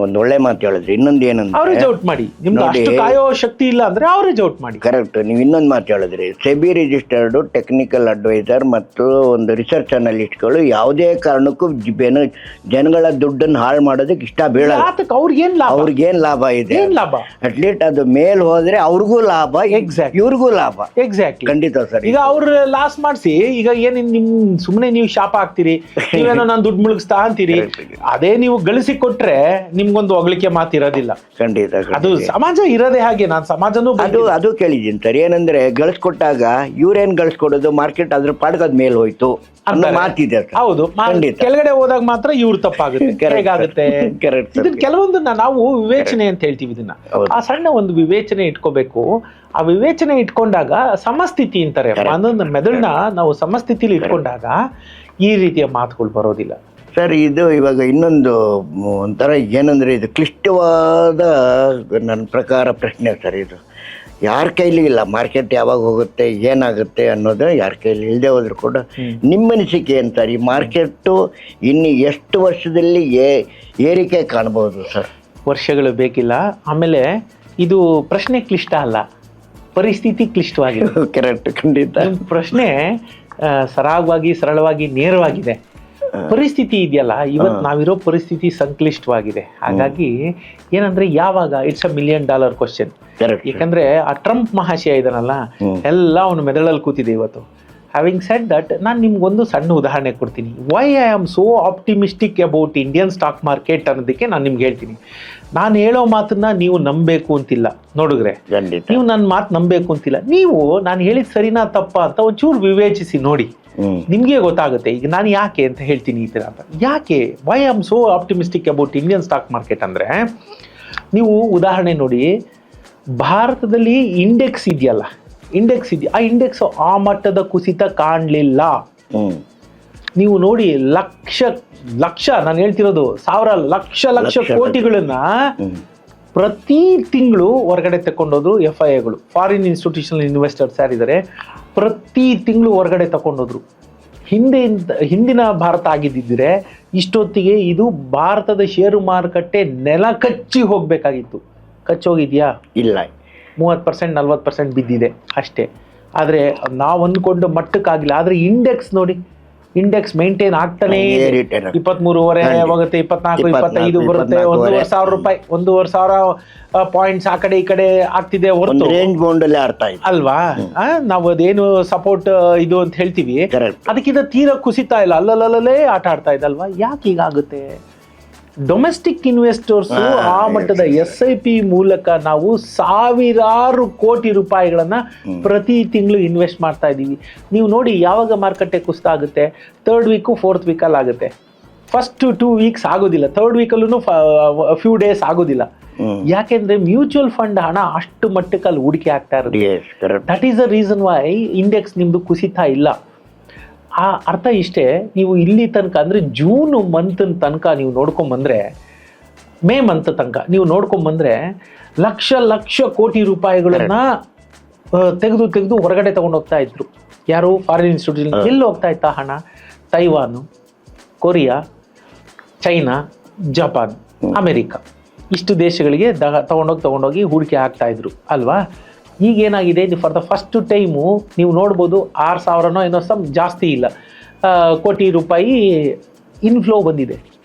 ಒಂದು ಒಳ್ಳೆ ಮಾತು ಹೇಳಿದ್ರಿ. ಇನ್ನೊಂದು ಏನಂದ್ರೆ, ಅವರೇಜ್ ಔಟ್ ಮಾಡಿ. ನಿಮ್ದು ಅಷ್ಟು ಕಾಯೋ ಶಕ್ತಿ ಇಲ್ಲ ಅಂದ್ರೆ ಅವರೇಜ್ ಔಟ್ ಮಾಡಿ. ಕರೆಕ್ಟ್. ನೀವು ಇನ್ನೊಂದು ಮಾತು ಹೇಳಿದ್ರಿ, ಸೆಬಿ ರಿಜಿಸ್ಟರ್ಡ್ ಟೆಕ್ನಿಕಲ್ ಅಡ್ವೈಸರ್ ಮತ್ತು ಒಂದು ರಿಸರ್ಚ್ ಅನಲಿಸ್ಟ್ಗಳು ಯಾವುದೇ ಕಾರಣಕ್ಕೂ ಜನಗಳ ದುಡ್ಡನ್ನು ಹಾಳು ಮಾಡೋದಕ್ಕೆ ಇಷ್ಟ ಬೀಳಲ್ಲ. ಅವ್ರಿಗೇನ್ ಲಾಭ ಇದೆ? ಅಟ್ಲೀಸ್ಟ್ ಅದು ಮೇಲ್ ಹೋದ್ರೆ ಅವ್ರಿಗೂ ಲಾಭ, ಇವ್ರಿಗೂ ಲಾಭ. ಎಕ್ಸಾಕ್ಟ್ಲಿ. ಖಂಡಿತ ಸರ್. ಈಗ ಅವ್ರು ಲಾಸ್ ಮಾಡಿಸಿ, ಈಗ ಏನ್ ನಿಮ್ ಸುಮ್ಮನೆ ನೀವು ಶಾಪ ಹಾಕ್ತಿರಿ, ನೀವೇನೋ ನಾನು ದುಡ್ಡು ಮುಳುಗಿಸ್ತಾ ಅಂತೀರಿ. ಅದೇ ನೀವು ಗಳಿಸಿ ಕೊಟ್ರೆ ನಿಮ್ಗೊಂದು ಹೊಗಳಿಕೆ ಮಾತಿರೋದಿಲ್ಲ. ಖಂಡಿತ. ಅದು ಸಮಾಜ ಇರೋದೇ ಹಾಗೆ. ನಾನು ಸಮಾಜನೂ ಅದು ಕೇಳಿದ್ದೀನಿ ಸರ್. ಏನಂದ್ರೆ, ಗಳಿಸ್ಕೊಟ್ಟಾಗ ಇವ್ರೇನ್ ಗಳಿಸ್ಕೊಡೋದು, ಮಾರ್ಕೆಟ್ ಅದ್ರ ಪಾಡ್ಗದ ಮೇಲೆ ಹೋಯ್ತು ಅನ್ನೋ ಮಾತಿದೆ. ಹೌದು. ಕೆಳಗಡೆ ಹೋದಾಗ ಮಾತ್ರ ಇವ್ರು ತಪ್ಪಾಗುತ್ತೆ. ಹೇಗಾಗುತ್ತೆ? ಇದನ್ನ ಕೆಲವೊಂದು ನಾವು ವಿವೇಚನೆ ಅಂತ ಹೇಳ್ತೀವಿ. ಇದನ್ನ ಆ ಸಣ್ಣ ಒಂದು ವಿವೇಚನೆ ಇಟ್ಕೋಬೇಕು. ಆ ವಿವೇಚನೆ ಇಟ್ಕೊಂಡಾಗ ಸಮಸ್ಥಿತಿ ಅಂತಾರೆ. ಮೆದುಳನ್ನ ನಾವು ಸಮಸ್ಥಿತಿಲಿ ಇಟ್ಕೊಂಡಾಗ ಈ ರೀತಿಯ ಮಾತುಗಳು ಬರೋದಿಲ್ಲ. ಸರ್, ಇದು ಇವಾಗ ಇನ್ನೊಂದು ಒಂಥರ ಏನಂದರೆ, ಇದು ಕ್ಲಿಷ್ಟವಾದ ನನ್ನ ಪ್ರಕಾರ ಪ್ರಶ್ನೆ ಸರ್. ಇದು ಯಾರ ಕೈಲಿ ಇಲ್ಲ. ಮಾರ್ಕೆಟ್ ಯಾವಾಗ ಹೋಗುತ್ತೆ, ಏನಾಗುತ್ತೆ ಅನ್ನೋದು ಯಾರ ಕೈಲಿ ಇಲ್ಲದೆ ಹೋದ್ರು ಕೂಡ ನಿಮ್ಮ ಅನಿಸಿಕೆ ಏನು ಸರ್? ಈ ಮಾರ್ಕೆಟ್ಟು ಇನ್ನು ಎಷ್ಟು ವರ್ಷದಲ್ಲಿ ಏರಿಕೆ ಕಾಣ್ಬೋದು ಸರ್? ವರ್ಷಗಳು ಬೇಕಿಲ್ಲ. ಆಮೇಲೆ ಇದು ಪ್ರಶ್ನೆ ಕ್ಲಿಷ್ಟ ಅಲ್ಲ, ಪರಿಸ್ಥಿತಿ ಕ್ಲಿಷ್ಟವಾಗಿದೆ. ಕರೆಕ್ಟ್. ಖಂಡಿತ. ಪ್ರಶ್ನೆ ಸರಾಗವಾಗಿ, ಸರಳವಾಗಿ, ನೇರವಾಗಿದೆ. ಪರಿಸ್ಥಿತಿ ಇದೆಯಲ್ಲ, ಇವತ್ತು ನಾವಿರೋ ಪರಿಸ್ಥಿತಿ ಸಂಕ್ಲಿಷ್ಟವಾಗಿದೆ. ಹಾಗಾಗಿ ಏನಂದ್ರೆ, ಯಾವಾಗ ಇಟ್ಸ್ $1 million ಕ್ವಶನ್. ಯಾಕಂದ್ರೆ ಆ ಟ್ರಂಪ್ ಮಹಾಶಯ ಇದನ್ನಲ್ಲ, ಎಲ್ಲ ಅವನು ಮೆದುಳಲ್ಲಿ ಕೂತಿದೆ ಇವತ್ತು. ಹ್ಯಾವಿಂಗ್ ಸೆಡ್ ದಟ್ ನಾನು ನಿಮ್ಗೊಂದು ಸಣ್ಣ ಉದಾಹರಣೆ ಕೊಡ್ತೀನಿ. Why I am so optimistic about Indian stock market ಅನ್ನೋದಕ್ಕೆ ನಾನು ನಿಮ್ಗೆ ಹೇಳ್ತೀನಿ. ನಾನು ಹೇಳೋ ಮಾತನ್ನ ನೀವು ನಂಬಬೇಕು ಅಂತಿಲ್ಲ ನೋಡಿದ್ರೆ, ಖಂಡಿತ. ನೀವು ನನ್ನ ಮಾತು ನಂಬಬೇಕು ಅಂತಿಲ್ಲ. ನೀವು ನಾನು ಹೇಳಿದ ಸರಿನಾ ತಪ್ಪಾ ಅಂತ ಒಂಚೂರು ವಿವೇಚಿಸಿ ನೋಡಿ, ನಿಮಗೆ ಗೊತ್ತಾಗುತ್ತೆ. ಈಗ ನಾನು ಯಾಕೆ ಅಂತ ಹೇಳ್ತೀನಿ ಈ ಥರ ಅಂತ. ಯಾಕೆ why am so optimistic about Indian stock market ಅಂದರೆ, ನೀವು ಉದಾಹರಣೆ ನೋಡಿ, ಭಾರತದಲ್ಲಿ ಇಂಡೆಕ್ಸ್ ಇದೆಯಲ್ಲ, ಇಂಡೆಕ್ಸ್ ಇದೆಯಾ, ಆ ಇಂಡೆಕ್ಸ್ ಆ ಮಟ್ಟದ ಕುಸಿತ ಕಾಣಲಿಲ್ಲ. ನೀವು ನೋಡಿ, ಲಕ್ಷ ನಾನು ಹೇಳ್ತಿರೋದು ಸಾವಿರ ಲಕ್ಷ ಕೋಟಿಗಳನ್ನ ಪ್ರತಿ ತಿಂಗಳು ಹೊರಗಡೆ ತಗೊಂಡೋದ್ರು FIIಗಳು, ಫಾರಿನ್ ಇನ್ಸ್ಟಿಟ್ಯೂಷನಲ್ ಇನ್ವೆಸ್ಟರ್ಸ್ ಯಾರಿದ್ದಾರೆ, ಪ್ರತಿ ತಿಂಗಳು ಹೊರಗಡೆ ತಗೊಂಡೋದ್ರು. ಹಿಂದಿನ ಭಾರತ ಆಗಿದ್ದಿದ್ರೆ ಇಷ್ಟೊತ್ತಿಗೆ ಇದು ಭಾರತದ ಷೇರು ಮಾರುಕಟ್ಟೆ ನೆಲ ಕಚ್ಚಿ ಹೋಗ್ಬೇಕಾಗಿತ್ತು. ಕಚ್ಚೋಗಿದ್ಯಾ? ಇಲ್ಲ. 30% 40% ಬಿದ್ದಿದೆ ಅಷ್ಟೇ. ಆದರೆ ನಾವು ಅಂದ್ಕೊಂಡು ಮಟ್ಟಕ್ಕಾಗಿಲ್ಲ. ಆದರೆ ಇಂಡೆಕ್ಸ್ ನೋಡಿ, ಇಂಡೆಕ್ಸ್ ಮೇಂಟೈನ್ ಆಗ್ತಾನೆ 23.5 ಹೋಗುತ್ತೆ, 24, 25 ಬರುತ್ತೆ. 1,500 ರೂಪಾಯಿ, 1,500 ಪಾಯಿಂಟ್ಸ್ ಆ ಕಡೆ ಈ ಕಡೆ ಆಗ್ತಿದೆ ಹೊರತು ರೇಂಜ್ ಬೌಂಡ್ ಅಲ್ಲಿ ಆಡ್ತಾ ಇದೆ ಅಲ್ವಾ. ನಾವು ಅದೇನು ಸಪೋರ್ಟ್ ಇದು ಅಂತ ಹೇಳ್ತೀವಿ, ಅದಕ್ಕಿಂತ ತೀರಾ ಕುಸಿತಾ ಇಲ್ಲ, ಅಲ್ಲಲ್ಲೇ ಆಟ ಆಡ್ತಾ ಇದೆ. ಯಾಕೆ ಹೀಗಾಗುತ್ತೆ? ಡೊಮೆಸ್ಟಿಕ್ ಇನ್ವೆಸ್ಟರ್ಸ್ ಆ ಮಟ್ಟದ SIP ಮೂಲಕ ನಾವು ಸಾವಿರಾರು ಕೋಟಿ ರೂಪಾಯಿಗಳನ್ನ ಪ್ರತಿ ತಿಂಗಳು ಇನ್ವೆಸ್ಟ್ ಮಾಡ್ತಾ ಇದ್ದೀವಿ. ನೀವು ನೋಡಿ, ಯಾವಾಗ ಮಾರುಕಟ್ಟೆ ಕುಸಿತ ಆಗುತ್ತೆ? 3rd ವೀಕು 4th ವೀಕಲ್ಲಿ ಆಗುತ್ತೆ. ಫಸ್ಟ್ 2 ವೀಕ್ಸ್ ಆಗೋದಿಲ್ಲ, 3rd ವೀಕಲ್ಲೂ ಫ್ಯೂ ಡೇಸ್ ಆಗೋದಿಲ್ಲ. ಯಾಕೆಂದ್ರೆ ಮ್ಯೂಚುವಲ್ ಫಂಡ್ ಹಣ ಅಷ್ಟು ಮಟ್ಟಕ್ಕಲ್ಲಿ ಹೂಡಿಕೆ ಆಗ್ತಾ ಇರುತ್ತೆ. That is the reason why index ನಿಮ್ದು ಕುಸಿತಾ ಇಲ್ಲ. ಆ ಅರ್ಥ ಇಷ್ಟೇ. ನೀವು ಇಲ್ಲಿ ತನಕ ಅಂದರೆ ಜೂನ್ ಮಂತ್ ತನಕ ನೀವು ನೋಡ್ಕೊಂಬಂದ್ರೆ, ಮೇ ಮಂತ್ ತನಕ ನೀವು ನೋಡ್ಕೊಂಬಂದ್ರೆ ಲಕ್ಷ ಕೋಟಿ ರೂಪಾಯಿಗಳನ್ನ ತೆಗೆದು ಹೊರಗಡೆ ತಗೊಂಡು ಹೋಗ್ತಾ ಇದ್ರು. ಯಾರು? Foreign institution. ಎಲ್ಲಿ ಹೋಗ್ತಾ ಇತ್ತಾ ಹಣ? ತೈವಾನು, ಕೊರಿಯಾ, ಚೈನಾ, ಜಪಾನ್, ಅಮೆರಿಕ, ಇಷ್ಟು ದೇಶಗಳಿಗೆ ತಗೊಂಡೋಗಿ ಹೂಡಿಕೆ ಆಗ್ತಾ ಇದ್ರು ಅಲ್ವಾ. ಈಗೇನಾಗಿದೆ, ಫಾರ್ ದ ಫಸ್ಟ್ ಟೈಮು ನೀವು ನೋಡ್ಬೋದು 6,000 ಏನೋ ಜಾಸ್ತಿ ಇಲ್ಲ ಕೋಟಿ ರೂಪಾಯಿ ಇನ್ಫ್ಲೋ ಬಂದಿದೆ.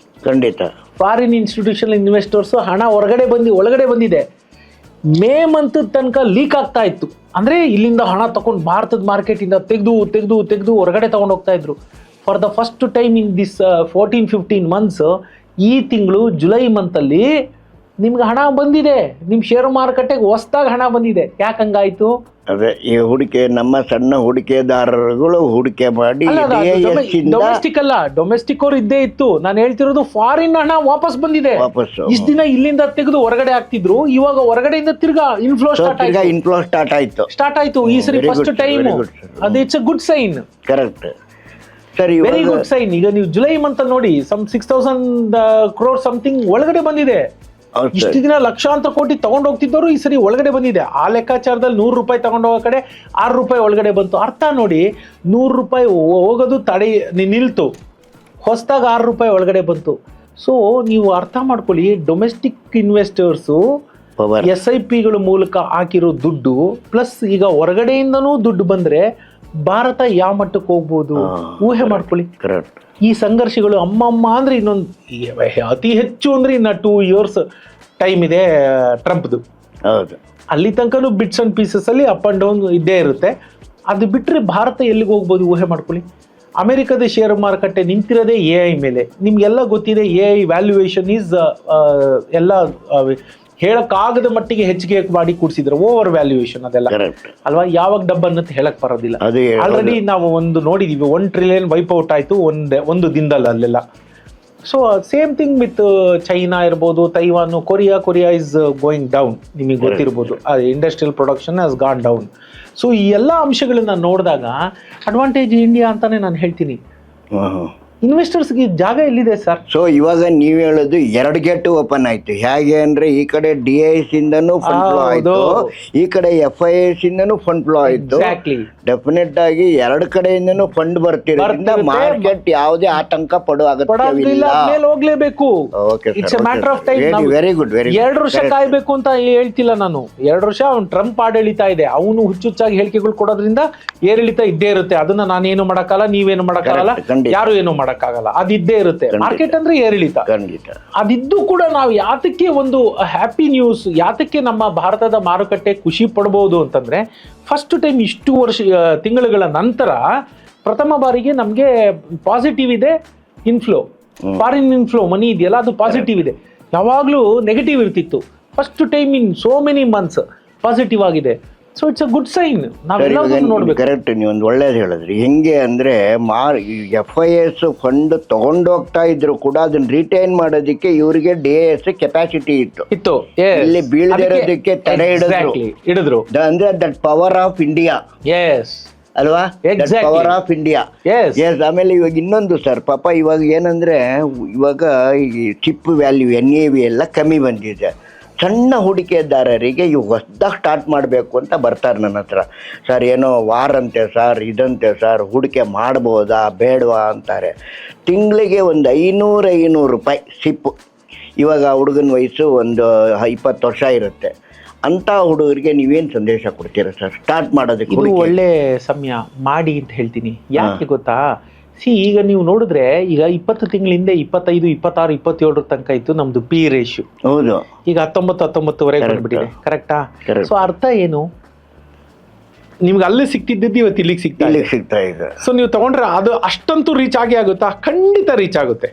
ಖಂಡಿತ. ಫಾರಿನ್ ಇನ್ಸ್ಟಿಟ್ಯೂಷನಲ್ ಇನ್ವೆಸ್ಟರ್ಸ್ ಹಣ ಒಳಗಡೆ ಬಂದಿದೆ. ಮೇ ಮಂತ್ ತನಕ ಲೀಕ್ ಆಗ್ತಾ ಇತ್ತು. ಅಂದರೆ ಇಲ್ಲಿಂದ ಹಣ ತಗೊಂಡು ಭಾರತದ ಮಾರ್ಕೆಟಿಂದ ತೆಗೆದು ಹೊರಗಡೆ ತಗೊಂಡು ಹೋಗ್ತಾ ಇದ್ರು. For the first time in this 14-15 months, ಈ ತಿಂಗಳು ಜುಲೈ ಮಂತಲ್ಲಿ ನಿಮ್ಗೆ ಹಣ ಬಂದಿದೆ. ನಿಮ್ಮ ಷೇರು ಮಾರುಕಟ್ಟೆಗೆ ಹೊಸದಾಗಿ ಹಣ ಬಂದಿದೆ. ಯಾಕೆ ಹಂಗಾಯ್ತು? ಅದೇ ಈ ಹೂಡಿಕೆ, ನಮ್ಮ ಸಣ್ಣ ಹೂಡಿಕೆದಾರರುಗಳು ಹೂಡಿಕೆ ಮಾಡಿ ಡೊಮೆಸ್ಟಿಕ್ ಅಲ್ಲ, ಡೊಮೆಸ್ಟಿಕ್ ಅವ್ರು ಇದ್ದೇ ಇತ್ತು. ನಾನು ಹೇಳ್ತಿರೋದು ಫಾರಿನ್ ಹಣ ವಾಪಸ್ ಬಂದಿದೆ. ಇಷ್ಟ ದಿನ ಇಲ್ಲಿಂದ ತೆಗೆದು ಹೊರಗಡೆ ಹಾಕ್ತಿದ್ರು, ಇವಾಗ ಹೊರಗಡೆಯಿಂದ ತಿರ್ಗಾ ಇನ್ಫ್ಲೋ ಸ್ಟಾರ್ಟ್ ಆಯ್ತು. ಈ ಸರಿ ಫಸ್ಟ್ ಟೈಮ್. ಅದು it's a good sign. Correct ಸರಿ, ವೆರಿ ಗುಡ್ ಸೈನ್. ಈಗ ನೀವು ಜುಲೈ ಮಂತ್ ನೋಡಿ, 6,000 crore ಸಮಥಿಂಗ್ ಒಳಗಡೆ ಬಂದಿದೆ. ಇಷ್ಟು ದಿನ ಲಕ್ಷಾಂತರ ಕೋಟಿ ತಗೊಂಡು ಹೋಗ್ತಿದ್ದವರು ಈ ಸರಿ ಒಳಗಡೆ ಬಂದಿದೆ. ಆ ಲೆಕ್ಕಾಚಾರದಲ್ಲಿ 100 ರೂಪಾಯಿ ತಗೊಂಡು ಹೋಗೋ ಕಡೆ 6 ರೂಪಾಯಿ ಒಳಗಡೆ ಬಂತು. ಅರ್ಥ ನೋಡಿ, 100 ರೂಪಾಯಿ ಹೋಗೋದು ನಿಲ್ತು, ಹೊಸದಾಗಿ 6 ರೂಪಾಯಿ ಒಳಗಡೆ ಬಂತು. ಸೊ ನೀವು ಅರ್ಥ ಮಾಡ್ಕೊಳ್ಳಿ, ಡೊಮೆಸ್ಟಿಕ್ ಇನ್ವೆಸ್ಟರ್ಸು SIPಗಳ ಮೂಲಕ ಹಾಕಿರೋ ದುಡ್ಡು ಪ್ಲಸ್ ಈಗ ಹೊರಗಡೆಯಿಂದನೂ ದುಡ್ಡು ಬಂದ್ರೆ ಭಾರತ ಯಾವ ಮಟ್ಟಕ್ಕೆ ಹೋಗ್ಬೋದು ಊಹೆ ಮಾಡ್ಕೊಳ್ಳಿ. ಈ ಸಂಘರ್ಷಗಳು ಅಮ್ಮಮ್ಮ ಅಂದ್ರೆ ಇನ್ನೊಂದು ಅತಿ ಹೆಚ್ಚು ಅಂದ್ರೆ ಇನ್ನು 2 years ಟೈಮ್ ಇದೆ ಟ್ರಂಪ್ದು. ಹೌದು, ಅಲ್ಲಿ ತನಕನೂ ಬಿಟ್ಸ್ ಅಂಡ್ ಪೀಸಸ್ ಅಲ್ಲಿ ಅಪ್ ಅಂಡ್ ಡೌನ್ ಇದ್ದೇ ಇರುತ್ತೆ. ಅದು ಬಿಟ್ಟರೆ ಭಾರತ ಎಲ್ಲಿಗೆ ಹೋಗ್ಬೋದು ಊಹೆ ಮಾಡ್ಕೊಳ್ಳಿ. ಅಮೆರಿಕದ ಶೇರ್ ಮಾರುಕಟ್ಟೆ ನಿಂತಿರೋದೇ AI ಮೇಲೆ. ನಿಮ್ಗೆಲ್ಲ ಗೊತ್ತಿದೆ, AI ವ್ಯಾಲ್ಯೂಯೇಷನ್ ಈಸ್ ಎಲ್ಲ ಹೇಳಕ್ಕಾಗದ ಮಟ್ಟಿಗೆ ಹೆಚ್ಚಿಗೆ ಮಾಡಿ ಕೂಡಿಸಿದ್ರು, ಓವರ್ ವ್ಯಾಲ್ಯೂಯೇಷನ್ ಅದೆಲ್ಲ ಅಲ್ವಾ. ಯಾವಾಗ ಡಬ್ಬ ಅನ್ನೋದು ಹೇಳಕ್ ಬರೋದಿಲ್ಲ. ಆಲ್ರೆಡಿ ನಾವು ಒಂದು ನೋಡಿದೀವಿ, 1 trillion ವೈಪ್ಔಟ್ ಆಯ್ತು ಒಂದು ದಿನದಲ್ಲಿ ಅಲ್ಲೆಲ್ಲ. So same thing with China ಇರ್ಬೋದು, Taiwan, Korea is going down. ನಿಮಗೆ ಗೊತ್ತಿರ್ಬೋದು, industrial production has gone down. So ಈ ಎಲ್ಲ ಅಂಶಗಳನ್ನ ನೋಡಿದಾಗ ಅಡ್ವಾಂಟೇಜ್ ಇಂಡಿಯಾ ಅಂತಾನೆ ನಾನು ಹೇಳ್ತೀನಿ. ಇನ್ವೆಸ್ಟರ್ಸ್ಗೆ ಜಾಗ ಎಲ್ಲಿದೆ ಸರ್? ಸೊ ಇವಾಗ ನೀವು ಹೇಳೋದು 2 ಗೇಟ್ ಓಪನ್ ಆಯ್ತು. ಹೇಗೆ ಅಂದ್ರೆ ಈ ಕಡೆ DIS ಇಂದನೂ ಫಂಡ್ ಫ್ಲೋ ಆಯ್ತು, ಈ ಕಡೆ FIIs ಇಂದನೂ ಫಂಡ್ ಫ್ಲೋ ಆಯ್ತು. ಡೆಫಿನೆಟ್ ಆಗಿ 2 ಕಡೆಯಿಂದನೂ ಫಂಡ್ ಬರ್ತಿರೋದ್ರಿಂದ ಮಾರ್ಕೆಟ್ ಯಾವುದೇ ಆತಂಕ ಪಡೋ ಅಗತ್ಯವಿಲ್ಲ, ಹೋಗ್ಲೇಬೇಕು. It's A matter of time. Very good. 2 ವರ್ಷ ಕಾಯ್ಬೇಕು ಅಂತ ಹೇಳ್ತಿಲ್ಲ ನಾನು. 2 ವರ್ಷ ಅವ್ನು ಟ್ರಂಪ್ ಆಡಳಿತ ಇದೆ, ಅವನು ಹುಚ್ಚುಚ್ಚಾಗಿ ಹೇಳಿಕೆಗಳು ಕೊಡೋದ್ರಿಂದ ಏರಿಳಿತ ಇದ್ದೇ ಇರುತ್ತೆ. ಅದನ್ನ ನಾನೇನು ಮಾಡಕ್ಕಾಗಲ್ಲ, ನೀವೇನು ಮಾಡಕ್ಕಾಗಲ್ಲ, ಯಾರು ಏನು ಮಾಡಕ್ಕಾಗಲ್ಲ. ಮಾಡಕ್ಕಾಗಲ್ಲ, ಅದಿದ್ದೇ ಇರುತ್ತೆ. ಮಾರ್ಕೆಟ್ ಅಂದ್ರೆ ಏರಿಳಿತ, ಖಂಡಿತ. ಅದಿದ್ದು ಕೂಡ ನಾವು ಯಾತಕ್ಕೆ ಒಂದು ಹ್ಯಾಪಿ ನ್ಯೂಸ್, ಯಾತಕ್ಕೆ ನಮ್ಮ ಭಾರತದ ಮಾರುಕಟ್ಟೆ ಖುಷಿ ಪಡ್ಬೋದು ಅಂತಂದ್ರೆ, ಫಸ್ಟ್ ಟೈಮ್ ಇಷ್ಟು ತಿಂಗಳುಗಳ ನಂತರ ಪ್ರಥಮ ಬಾರಿಗೆ ನಮಗೆ ಪಾಸಿಟಿವ್ ಇದೆ ಇನ್ಫ್ಲೋ, ಫಾರಿನ್ ಇನ್ಫ್ಲೋ ಮನಿ ಇದೆಯಲ್ಲ ಅದು ಪಾಸಿಟಿವ್ ಇದೆ. ಯಾವಾಗಲೂ ನೆಗೆಟಿವ್ ಇರ್ತಿತ್ತು, first time in so many months positive ಆಗಿದೆ. So it's a good sign. ನಾವೆಲ್ಲರೂ ನೋಡ್ಬೇಕು. ಕರೆಕ್ಟ್, ನೀವು ಒಂದು ಒಳ್ಳೇದು ಹೇಳಿದ್ರಿ. ಹೆಂಗೆ ಅಂದ್ರೆ FIS ಫಂಡ್ ತಗೊಂಡೋಗ್ತಾ ಇದ್ರು ಕೂಡ ಅದನ್ನ ರಿಟೈನ್ ಮಾಡೋದಕ್ಕೆ ಇವರಿಗೆ DIS ಕೆಪಾಸಿಟಿ ಇತ್ತು. ಇಲ್ಲಿ ಬೀಳದೇ ಇರೋದಕ್ಕೆ ತಡೆ ಹಿಡಿದ್ರು. ಅಂದ್ರೆ that power of India. Yes ಅಲ್ವಾ, ಪವರ್ ಆಫ್ ಇಂಡಿಯಾ. ಎಸ್. ಆಮೇಲೆ ಇವಾಗ ಇನ್ನೊಂದು ಸರ್, ಪಾಪ ಇವಾಗ ಏನಂದ್ರೆ, ಇವಾಗ ಈ ಚಿಪ್ ವ್ಯಾಲ್ಯೂ NAV ಎಲ್ಲ ಕಮ್ಮಿ ಬಂದಿದೆ. ಸಣ್ಣ ಹೂಡಿಕೆದಾರರಿಗೆ ಇವು ಹೊಸದಾಗಿ ಸ್ಟಾರ್ಟ್ ಮಾಡಬೇಕು ಅಂತ ಬರ್ತಾರೆ ನನ್ನ ಹತ್ರ. ಸರ್ ಏನೋ ವಾರ್ ಅಂತೆ ಸರ್, ಇದಂತೆ ಸರ್, ಹೂಡಿಕೆ ಮಾಡ್ಬೋದಾ ಬೇಡವಾ ಅಂತಾರೆ. ತಿಂಗಳಿಗೆ ಒಂದು 500 ರೂಪಾಯಿ ಸಿಪ್ಪು. ಇವಾಗ ಹುಡುಗನ ವಯಸ್ಸು ಒಂದು 20 ವರ್ಷ ಇರುತ್ತೆ. ಅಂತ ಹುಡುಗರಿಗೆ ನೀವೇನು ಸಂದೇಶ ಕೊಡ್ತೀರಾ ಸರ್ ಸ್ಟಾರ್ಟ್ ಮಾಡೋದಕ್ಕೆ? ಇದು ಒಳ್ಳೆ ಸಮಯ ಮಾಡಿ ಅಂತ ಹೇಳ್ತೀನಿ. ಯಾಕೆ ಗೊತ್ತಾ, ಈಗ ನೀವು ನೋಡಿದ್ರೆ ಈಗ 20 ತಿಂಗಳ ಹಿಂದೆ 25, 26, 27 ತನಕ ಇತ್ತು ನಮ್ದು ಪಿ ರೇಷಿಯೋ. ಹೌದು. ಈಗ 19 ಬಂದ್ಬಿಟ್ಟಿದೆ. ಕರೆಕ್ಟಾ? ಸೊ ಅರ್ಥ ಏನು, ನಿಮ್ಗೆ ಅಲ್ಲಿ ಸಿಕ್ತಿದ್ದು ಇವತ್ತು ಇಲ್ಲಿಗೆ ಸಿಗ್ತಾ ಇದೆ. ಸೊ ನೀವು ತಗೊಂಡ್ರೆ ಅದು ಅಷ್ಟಂತೂ ರೀಚ್ ಆಗುತ್ತಾ? ಖಂಡಿತ ರೀಚ್ ಆಗುತ್ತೆ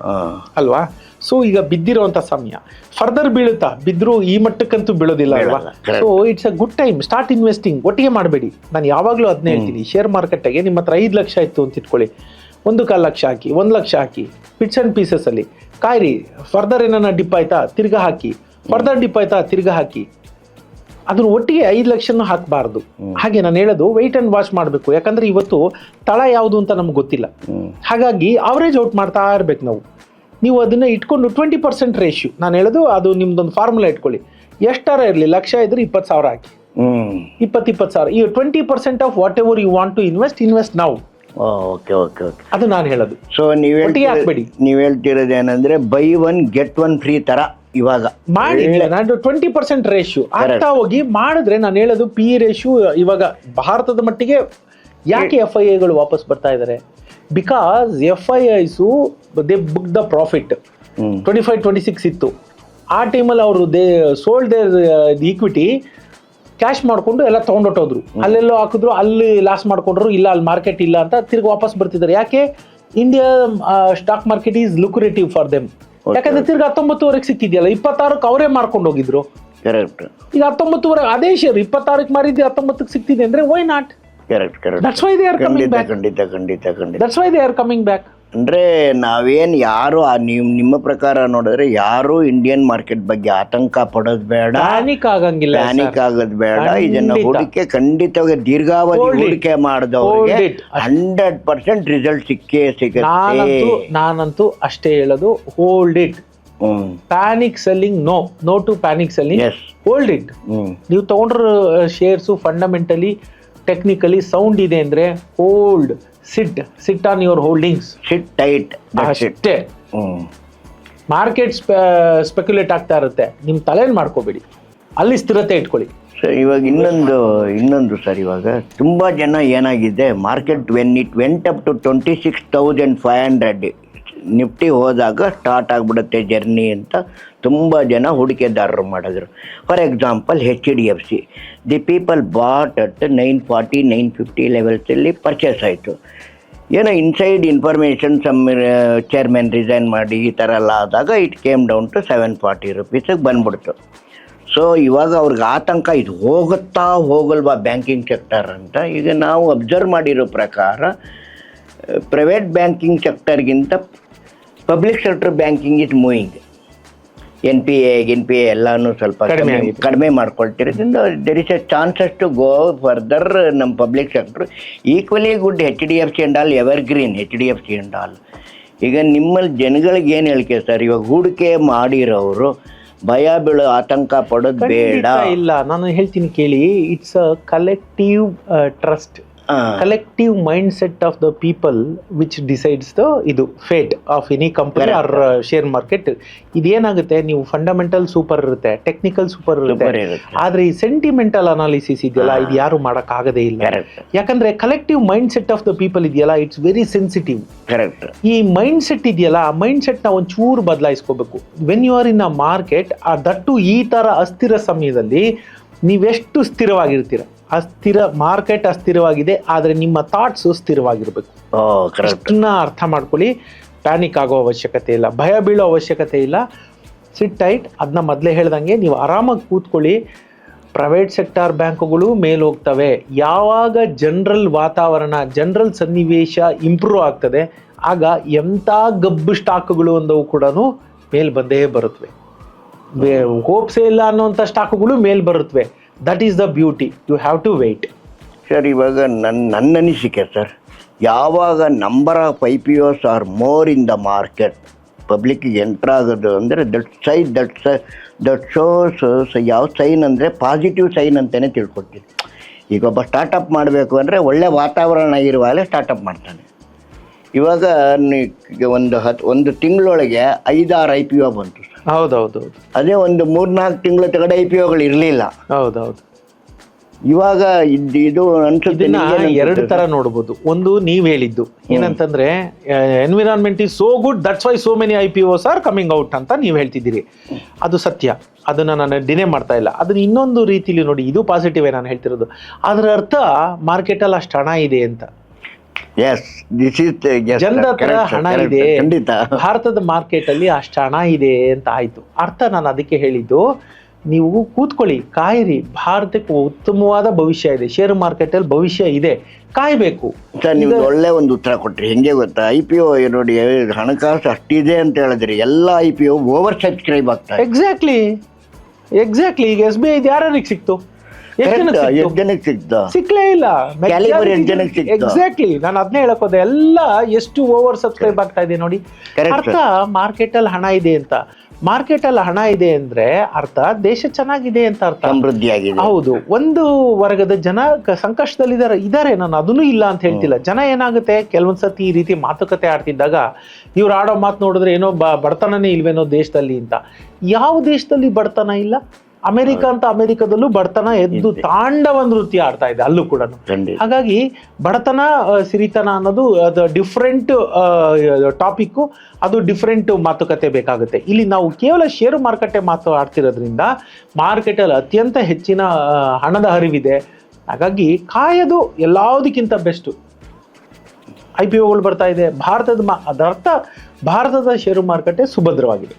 ಅಲ್ವಾ? ಸೊ ಈಗ ಬಿದ್ದಿರುವಂತ ಸಮಯ, ಫರ್ದರ್ ಬೀಳುತ್ತಾ? ಬಿದ್ರು ಈ ಮಟ್ಟಕ್ಕಂತೂ ಬೀಳೋದಿಲ್ಲ ಅಲ್ವಾ? So it's a good time, start investing. ಒಟ್ಟಿಗೆ ಮಾಡಬೇಡಿ. ನಾನು ಯಾವಾಗಲೂ ಅದನ್ನೇ ಹೇಳ್ತೀನಿ. ಶೇರ್ ಮಾರ್ಕೆಟ್ಗೆ ನಿಮ್ಮ ಹತ್ರ 5 ಲಕ್ಷ ಇತ್ತು ಅಂತ ಇಟ್ಕೊಳ್ಳಿ, 1.25 ಲಕ್ಷ ಹಾಕಿ, 1 ಲಕ್ಷ ಹಾಕಿ, ಪಿಟ್ಸ್ ಅಂಡ್ ಪೀಸಸ್ ಅಲ್ಲಿ ಕಾಯ್ರಿ. ಫರ್ದರ್ ಏನನ್ನ ಡಿಪ್ ಆಯ್ತಾ ತಿರ್ಗಾ ಹಾಕಿ, ಫರ್ದರ್ ಡಿಪ್ ಆಯ್ತಾ ತಿರ್ಗಾ ಹಾಕಿ. ಅದ್ರ ಒಟ್ಟಿಗೆ 5 ಲಕ್ಷನೂ ಹಾಕಬಾರ್ದು. ಹಾಗೆ ನಾನು ಹೇಳೋದು ವೆಯ್ಟ್ ಅಂಡ್ ವಾಚ್ ಮಾಡಬೇಕು. ಯಾಕಂದ್ರೆ ಇವತ್ತು ತಳ ಯಾವುದು ಅಂತ ನಮ್ಗೆ ಗೊತ್ತಿಲ್ಲ. ಹಾಗಾಗಿ ಅವರೇಜ್ ಔಟ್ ಮಾಡ್ತಾ ಇರ್ಬೇಕು ನಾವು. ನೀವು ಅದನ್ನ ಇಟ್ಕೊಂಡು 20% ರೇಷಿಯೋ, ನಾನು ಹೇಳೋದು ಅದು ನಿಮ್ದೊಂದು ಫಾರ್ಮುಲಾ ಇಟ್ಕೊಳ್ಳಿ. ಎಷ್ಟಾರ ಇರಲಿ, ಲಕ್ಷ ಇದ್ರೆ 20,000 ಹಾಕಿ, 20,000. ಈ 20% of whatever you want to invest now. Okay okay okay, ಅದು ನಾನು ಹೇಳೋದು. ಸೊ ನೀವು ಹೇಳ್ತಿರೋದು ಏನಂದ್ರೆ ಬೈ 1 get 1 ಫ್ರೀ ತರ ಇವಾಗ ಮಾಡಿ. ನಾನು 20% ರೇಷಿಯೋ ಆಗ್ತಾ ಹೋಗಿ ಮಾಡಿದ್ರೆ, ನಾನು ಹೇಳೋದು ಪಿ ರೇಷಿಯೋ ಇವಾಗ ಭಾರತದ ಮಟ್ಟಿಗೆ ಯಾಕೆ FIIಗಳು ವಾಪಸ್ ಬರ್ತಾ ಇದ್ದಾರೆ? Because FIIs they book the profit 25-26 ಇತ್ತು. ಆ ಟೈಮಲ್ಲಿ ಅವರು they sold their equity, cash ಮಾಡ್ಕೊಂಡು ಎಲ್ಲ ತಗೊಂಡೊಟ್ಟೋದ್ರು. ಅಲ್ಲೆಲ್ಲೋ ಹಾಕಿದ್ರು, ಅಲ್ಲಿ ಲಾಸ್ ಮಾಡ್ಕೊಂಡ್ರು, ಇಲ್ಲ ಅಲ್ಲಿ ಮಾರ್ಕೆಟ್ ಇಲ್ಲ ಅಂತ ತಿರ್ಗಿ ವಾಪಸ್ ಬರ್ತಿದ್ದಾರೆ. ಯಾಕೆ? India stock market is lucrative for them. ಯಾಕಂದ್ರೆ ತಿರ್ಗಿ 19ವರೆಗೆ ಸಿಕ್ಕಿದ್ಯಲ್ಲ, 26ಕ್ಕೆ ಅವರೇ ಮಾರ್ಕೊಂಡು ಹೋಗಿದ್ರು. ಈಗ 19ವರೆಗೆ ಅದೇ ಶೇರ್ 26ಕ್ಕೆ ಮಾರಿದ್ದೆ 19ಕ್ಕೆ ಸಿಕ್ತಿದೆ ಅಂದ್ರೆ why not? That's why they are coming back. That's why they are coming back. ಅಂದ್ರೆ ನಾವೇನ್ ಯಾರು ನಿಮ್ಮ ಪ್ರಕಾರ ನೋಡಿದ್ರೆ ಯಾರು ಇಂಡಿಯನ್ ಮಾರ್ಕೆಟ್ ಬಗ್ಗೆ ಆತಂಕ ಪಡೋದು ಬೇಡ, ಪ್ಯಾನಿಕ್ ಆಗಂಗಿಲ್ಲ, ಪ್ಯಾನಿಕ್ ಆಗೋದು ಬೇಡ. ಇದನ್ನ ಹೂಡಿಕೆ ಖಂಡಿತವಾಗಿ ದೀರ್ಘಾವಧಿ ಹೂಡಿಕೆ ಮಾಡಿದವ್ರಿಗೆ 100% ರಿಸಲ್ಟ್ ಸಿಕ್ಕೇ ಸಿಗುತ್ತೆ. ನಾನಂತೂ ಅಷ್ಟೇ ಹೇಳೋದು, hold it. Panic selling no to panic selling. Hold it. ನೀವು ತಗೊಂಡ್ರ ಶೇರ್ಸು ಫಂಡಮೆಂಟಲಿ ಟೆಕ್ನಿಕಲಿ ಸೌಂಡ್ ಇದೆ ಅಂದ್ರೆ hold, sit on your holdings, sit tight ಅಷ್ಟೇ. ಮಾರ್ಕೆಟ್ ಸ್ಪೆಕ್ಯುಲೇಟ್ ಆಗ್ತಾ ಇರುತ್ತೆ, ನಿಮ್ ತಲೆನ್ ಮಾಡ್ಕೋಬೇಡಿ, ಅಲ್ಲಿ ಸ್ಥಿರತೆ ಇಟ್ಕೊಳ್ಳಿ. ಸರ್ ಇವಾಗ ಇನ್ನೊಂದು ಸರ್, ಇವಾಗ ತುಂಬಾ ಜನ ಏನಾಗಿದೆ, market when it went up to 26,500 Nifty ಹೋದಾಗ ಸ್ಟಾರ್ಟ್ ಆಗಿಬಿಡುತ್ತೆ ಜರ್ನಿ ಅಂತ ತುಂಬ ಜನ ಹೂಡಿಕೆದಾರರು ಮಾಡಿದ್ರು. For example HDFC, the people bought at 940, 950 ಲೆವೆಲ್ಸಲ್ಲಿ ಪರ್ಚೇಸ್ ಆಯಿತು. ಏನೋ ಇನ್ಸೈಡ್ ಇನ್ಫಾರ್ಮೇಷನ್ ಚೇರ್ಮನ್ ರಿಸೈನ್ ಮಾಡಿ ಈ ಥರ ಎಲ್ಲ ಆದಾಗ ಇಟ್ ಕೇಮ್ ಡೌನ್ ಟು 740 ರೂಪೀಸಿಗೆ ಬಂದ್ಬಿಡ್ತು. ಸೊ ಇವಾಗ ಅವ್ರಿಗೆ ಆತಂಕ, ಇದು ಹೋಗುತ್ತಾ ಹೋಗಲ್ವಾ ಬ್ಯಾಂಕಿಂಗ್ ಸೆಕ್ಟರ್ ಅಂತ. ಈಗ ನಾವು ಅಬ್ಸರ್ವ್ ಮಾಡಿರೋ ಪ್ರಕಾರ ಪ್ರೈವೇಟ್ ಬ್ಯಾಂಕಿಂಗ್ ಸೆಕ್ಟರ್ಗಿಂತ public sector banking is moving. NPA ಎಲ್ಲಾನು ಸ್ವಲ್ಪ ಕಡಿಮೆ ಮಾಡ್ಕೊಳ್ತಿರೋದ್ರಿಂದ there is a chances to go further. ನಮ್ಮ public sector equally good. HDFC and all evergreen, HDFC and all. ಈಗ ನಿಮ್ಮಲ್ಲಿ ಜನಗಳಿಗೆ ಏನು ಹೇಳಿಕೆ ಸರ್, ಇವಾಗ ಹೂಡಿಕೆ ಮಾಡಿರೋರು ಭಯ ಬೀಳೋ ಆತಂಕ ಪಡೋದು ಬೇಡ. ಇಲ್ಲ, ನಾನು ಹೇಳ್ತೀನಿ ಕೇಳಿ, it's a collective trust. Collective mindset of the people which decides the ಇದು fate of any company or share market. ಇದೇನಾಗುತ್ತೆ, ನೀವು ಫಂಡಮೆಂಟಲ್ ಸೂಪರ್ ಇರುತ್ತೆ, ಟೆಕ್ನಿಕಲ್ ಸೂಪರ್ ಇರುತ್ತೆ, ಆದ್ರೆ ಈ ಸೆಂಟಿಮೆಂಟಲ್ ಅನಾಲಿಸಿಸ್ ಇದೆಯಲ್ಲ, ಇದು ಯಾರು ಮಾಡಕ್ ಆಗದೇ ಇಲ್ಲ. ಯಾಕಂದ್ರೆ collective mindset of the people ಇದೆಯಲ್ಲ, ಇಟ್ಸ್ ವೆರಿ ಸೆನ್ಸಿಟಿವ್. ಈ ಮೈಂಡ್ ಸೆಟ್ ಇದೆಯಲ್ಲ, ಆ ಮೈಂಡ್ ಸೆಟ್ ನ ಒಂಚೂರು ಬದಲಾಯಿಸ್ಕೋಬೇಕು. When you are in a market, that ಈ ತರ ಅಸ್ಥಿರ ಸಮಯದಲ್ಲಿ ನೀವೆಷ್ಟು ಸ್ಥಿರವಾಗಿರ್ತೀರ, ಮಾರ್ಕೆಟ್ ಅಸ್ಥಿರವಾಗಿದೆ, ಆದರೆ ನಿಮ್ಮ ಥಾಟ್ಸ್ ಸ್ಥಿರವಾಗಿರ್ಬೇಕು. ಅಷ್ಟನ್ನ ಅರ್ಥ ಮಾಡ್ಕೊಳ್ಳಿ. ಪ್ಯಾನಿಕ್ ಆಗೋ ಅವಶ್ಯಕತೆ ಇಲ್ಲ, ಭಯ ಬೀಳೋ ಅವಶ್ಯಕತೆ ಇಲ್ಲ. ಸಿಟ್ ಟೈಟ್. ಅದನ್ನ ಮೊದಲೇ ಹೇಳ್ದಂಗೆ ನೀವು ಆರಾಮಾಗಿ ಕೂತ್ಕೊಳ್ಳಿ. ಪ್ರೈವೇಟ್ ಸೆಕ್ಟಾರ್ ಬ್ಯಾಂಕುಗಳು ಮೇಲೆ ಹೋಗ್ತವೆ. ಯಾವಾಗ ಜನರಲ್ ವಾತಾವರಣ, ಜನರಲ್ ಸನ್ನಿವೇಶ ಇಂಪ್ರೂವ್ ಆಗ್ತದೆ, ಆಗ ಎಂಥ ಗಬ್ಬು ಸ್ಟಾಕ್ಗಳು ಅಂದವು ಕೂಡ ಮೇಲ್ ಬಂದೇ ಬರುತ್ತವೆ. ಹೋಪ್ಸೇ ಇಲ್ಲ ಅನ್ನೋಂಥ ಸ್ಟಾಕ್ಗಳು ಮೇಲ್ ಬರುತ್ತವೆ. That is the beauty. You have to wait. Sir, ಇವಾಗ ನನ್ನ ಅನಿಸಿಕೆ ಸರ್, ಯಾವಾಗ number of IPOs are more in the market, ಪಬ್ಲಿಕ್ಕಿಗೆ ಎಂಟ್ರ್ ಆಗೋದು ಅಂದರೆ ದಟ್ ಶೋಸ್ ಯಾವ ಸೈನ್ ಅಂದರೆ ಪಾಸಿಟಿವ್ ಸೈನ್ ಅಂತಲೇ ತಿಳ್ಕೊಳ್ತೀನಿ. ಈಗ ಒಬ್ಬ ಸ್ಟಾರ್ಟಪ್ ಮಾಡಬೇಕು ಅಂದರೆ ಒಳ್ಳೆ ವಾತಾವರಣ ಇರುವಾಗಲೇ ಸ್ಟಾರ್ಟಪ್ ಮಾಡ್ತಾನೆ. ಇವಾಗ ಒಂದು ತಿಂಗಳೊಳಗೆ 5-6 IPO ಬಂತು. ಹೌದೌದು. ಅದೇ ಒಂದು 3-4 ತಿಂಗಳ ತೆಗಡೆ IPOಗಳು ಇರಲಿಲ್ಲ. ಹೌದೌದು. ಇವಾಗ ಇದು ಅನ್ಸುತ್ತೆ. ಎರಡು ತರ ನೋಡ್ಬೋದು. ಒಂದು ನೀವ್ ಹೇಳಿದ್ದು ಏನಂತಂದ್ರೆ, environment is so good, that's why so many IPOs are coming out ಅಂತ ನೀವ್ ಹೇಳ್ತಿದ್ದೀರಿ. ಅದು ಸತ್ಯ, ಅದನ್ನ ನಾನು ಡಿನೇ ಮಾಡ್ತಾ ಇಲ್ಲ. ಅದನ್ನ ಇನ್ನೊಂದು ರೀತಿಲಿ ನೋಡಿ, ಇದು ಪಾಸಿಟಿವ್ ನಾನು ಹೇಳ್ತಿರೋದು. ಅದರ ಅರ್ಥ ಮಾರ್ಕೆಟ್ ಅಲ್ಲಿ ಅಷ್ಟು ಹಣ ಇದೆ ಅಂತ. ಜನರ ಹತ್ರ ಹಣ ಇದೆ, ಭಾರತದ ಮಾರ್ಕೆಟ್ ಅಲ್ಲಿ ಅಷ್ಟು ಹಣ ಇದೆ ಅಂತ ಆಯ್ತು ಅರ್ಥ. ನಾನು ಅದಕ್ಕೆ ಹೇಳಿದ್ದು, ನೀವು ಕೂತ್ಕೊಳ್ಳಿ, ಕಾಯಿರಿ. ಭಾರತಕ್ಕೆ ಉತ್ತಮವಾದ ಭವಿಷ್ಯ ಇದೆ, ಶೇರ್ ಮಾರ್ಕೆಟ್ ಅಲ್ಲಿ ಭವಿಷ್ಯ ಇದೆ, ಕಾಯ್ಬೇಕು. ಸರ್, ನೀವು ಒಳ್ಳೆ ಒಂದು ಉತ್ತರ ಕೊಟ್ರಿ. ಹೆಂಗೆ ಗೊತ್ತಾ, IPO ನೋಡಿ, ಹಣಕಾಸು ಅಷ್ಟಿದೆ ಅಂತ ಹೇಳಿದ್ರೆ ಎಲ್ಲ IPO ಓವರ್ ಸಬ್ಸ್ಕ್ರೈಬ್ ಆಗ್ತಾರೆ. ಎಕ್ಸಾಕ್ಟ್ಲಿ. ಈಗ SBI ಯಾರಿಗೆ ಸಿಕ್ತು? ಸಿಕ್ಲೇ ಇಲ್ಲ. ಎಕ್ಸಾಕ್ಟ್ಲಿ, ನಾನು ಅದನ್ನೇ ಹೇಳಕ್ ಹೋದೆ. ಎಲ್ಲ ಎಷ್ಟು ಓವರ್ ಸಬ್ಸ್ಕ್ರೈಬ್ ಆಗ್ತಾ ಇದೆ ನೋಡಿ. ಅರ್ಥ ಮಾರ್ಕೆಟ್ ಅಲ್ಲಿ ಹಣ ಇದೆ ಅಂತ. ಮಾರ್ಕೆಟ್ ಅಲ್ಲಿ ಹಣ ಇದೆ ಅಂದ್ರೆ ಅರ್ಥ ದೇಶ ಚೆನ್ನಾಗಿದೆ ಅಂತ ಅರ್ಥ, ಸಮೃದ್ಧಿಯಾಗಿದೆ. ಹೌದು. ಒಂದು ವರ್ಗದ ಜನ ಸಂಕಷ್ಟದಲ್ಲಿ ಇದಾರೆ, ನಾನು ಅದನ್ನೂ ಇಲ್ಲ ಅಂತ ಹೇಳ್ತಿಲ್ಲ. ಜನ ಏನಾಗುತ್ತೆ, ಕೆಲವೊಂದ್ಸತಿ ಈ ರೀತಿ ಮಾತುಕತೆ ಆಡ್ತಿದ್ದಾಗ ಇವ್ರು ಆಡೋ ಮಾತು ನೋಡಿದ್ರೆ ಏನೋ ಬಡತನನೇ ಇಲ್ವೇನೋ ದೇಶದಲ್ಲಿ ಅಂತ. ಯಾವ ದೇಶದಲ್ಲಿ ಬಡತನ ಇಲ್ಲ? ಅಮೆರಿಕದಲ್ಲೂ ಬಡತನ ಎದ್ದು ತಾಂಡವ ನೃತ್ಯ ಆಡ್ತಾ ಇದೆ, ಅಲ್ಲೂ ಕೂಡ. ಹಾಗಾಗಿ ಬಡತನ ಸಿರಿತನ ಅನ್ನೋದು ಅದು ಡಿಫ್ರೆಂಟ್ ಟಾಪಿಕ್ಕು, ಅದು ಡಿಫ್ರೆಂಟ್ ಮಾತುಕತೆ ಬೇಕಾಗುತ್ತೆ. ಇಲ್ಲಿ ನಾವು ಕೇವಲ ಷೇರು ಮಾರುಕಟ್ಟೆ ಆಡ್ತಿರೋದ್ರಿಂದ ಮಾರ್ಕೆಟಲ್ಲಿ ಅತ್ಯಂತ ಹೆಚ್ಚಿನ ಹಣದ ಹರಿವಿದೆ. ಹಾಗಾಗಿ ಕಾಯೋದು ಎಲ್ಲದಕ್ಕಿಂತ ಬೆಸ್ಟು. IPOಗಳು ಬರ್ತಾ ಇದೆ. ಅದರ್ಥ ಭಾರತದ ಷೇರು ಮಾರುಕಟ್ಟೆ ಸುಭದ್ರವಾಗಿದೆ.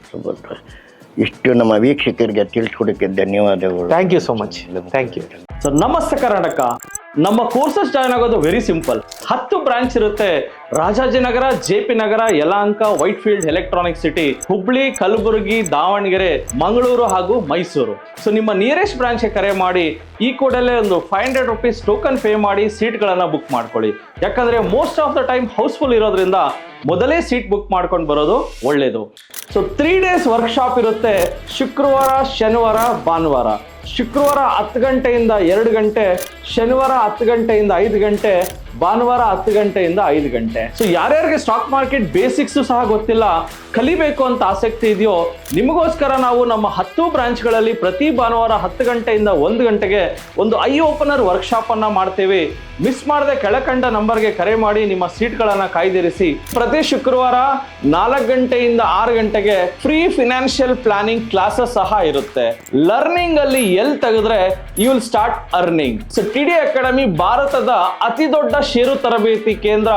ಇಷ್ಟು ನಮ್ಮ ವೀಕ್ಷಕರಿಗೆ ತಿಳಿಸ್ಕೊಡಕ್ಕೆ ಧನ್ಯವಾದಗಳು. Thank you so much. Thank you. Sir, ನಮಸ್ತೆ ಕರ್ನಾಟಕ. ನಮ್ಮ ಕೋರ್ಸಸ್ ಜಾಯ್ನ್ ಆಗೋದು ವೆರಿ ಸಿಂಪಲ್. 10 ಬ್ರಾಂಚ್ ಇರುತ್ತೆ. ರಾಜಾಜಿನಗರ, JP ನಗರ, ಯಲಹಂಕ, ವೈಟ್ಫೀಲ್ಡ್, ಎಲೆಕ್ಟ್ರಾನಿಕ್ ಸಿಟಿ, ಹುಬ್ಳಿ, ಕಲಬುರಗಿ, ದಾವಣಗೆರೆ, ಮಂಗಳೂರು ಹಾಗೂ ಮೈಸೂರು. ಸೊ ನಿಮ್ಮ ನಿಯರೆಸ್ಟ್ ಬ್ರಾಂಚ್ಗೆ ಕರೆ ಮಾಡಿ ಈ ಕೂಡಲೇ ಒಂದು 500 rupees ಟೋಕನ್ ಪೇ ಮಾಡಿ ಸೀಟ್ಗಳನ್ನು ಬುಕ್ ಮಾಡ್ಕೊಳ್ಳಿ. ಯಾಕಂದ್ರೆ most of the time house full ಇರೋದ್ರಿಂದ ಮೊದಲೇ ಸೀಟ್ ಬುಕ್ ಮಾಡ್ಕೊಂಡು ಬರೋದು ಒಳ್ಳೇದು. ಸೊ 3 days ವರ್ಕ್ಶಾಪ್ ಇರುತ್ತೆ. ಶುಕ್ರವಾರ, ಶನಿವಾರ, ಭಾನುವಾರ. ಶುಕ್ರವಾರ 10 ಗಂಟೆಯಿಂದ 2 ಗಂಟೆ, ಶನಿವಾರ 10 ಗಂಟೆಯಿಂದ 5 ಗಂಟೆ, ಭಾನುವಾರ 10 ಗಂಟೆಯಿಂದ 5 ಗಂಟೆ. ಸೊ ಯಾರ್ಯಾರಿಗೆ ಸ್ಟಾಕ್ ಮಾರ್ಕೆಟ್ ಬೇಸಿಕ್ಸ್ ಸಹ ಗೊತ್ತಿಲ್ಲ, ಕಲಿಬೇಕು ಅಂತ ಆಸಕ್ತಿ ಇದೆಯೋ, ನಿಮಗೋಸ್ಕರ ನಾವು ನಮ್ಮ 10 ಬ್ರಾಂಚ್ಗಳಲ್ಲಿ ಪ್ರತಿ ಭಾನುವಾರ 10 ಗಂಟೆಯಿಂದ 1 ಗಂಟೆಗೆ ಒಂದು ಐ ಓಪನರ್ ವರ್ಕ್ಶಾಪ್ ಅನ್ನ ಮಾಡ್ತೇವೆ. ಮಿಸ್ ಮಾಡದೆ ಕೆಳಕಂಡ ನಂಬರ್ಗೆ ಕರೆ ಮಾಡಿ ನಿಮ್ಮ ಸೀಟ್ಗಳನ್ನು ಕಾಯ್ದಿರಿಸಿ. ಪ್ರತಿ ಶುಕ್ರವಾರ 4 ಗಂಟೆಯಿಂದ 6 ಗಂಟೆಗೆ ಫ್ರೀ ಫಿನಾನ್ಷಿಯಲ್ ಪ್ಲಾನಿಂಗ್ ಕ್ಲಾಸಸ್ ಸಹ ಇರುತ್ತೆ. ಲರ್ನಿಂಗ್ ಅಲ್ಲಿ ಎಲ್ಲಿ ತೆಗೆದ್ರೆ you will start earning. So TD academy ಭಾರತದ ಅತಿ ದೊಡ್ಡ ಷೇರು ತರಬೇತಿ ಕೇಂದ್ರ.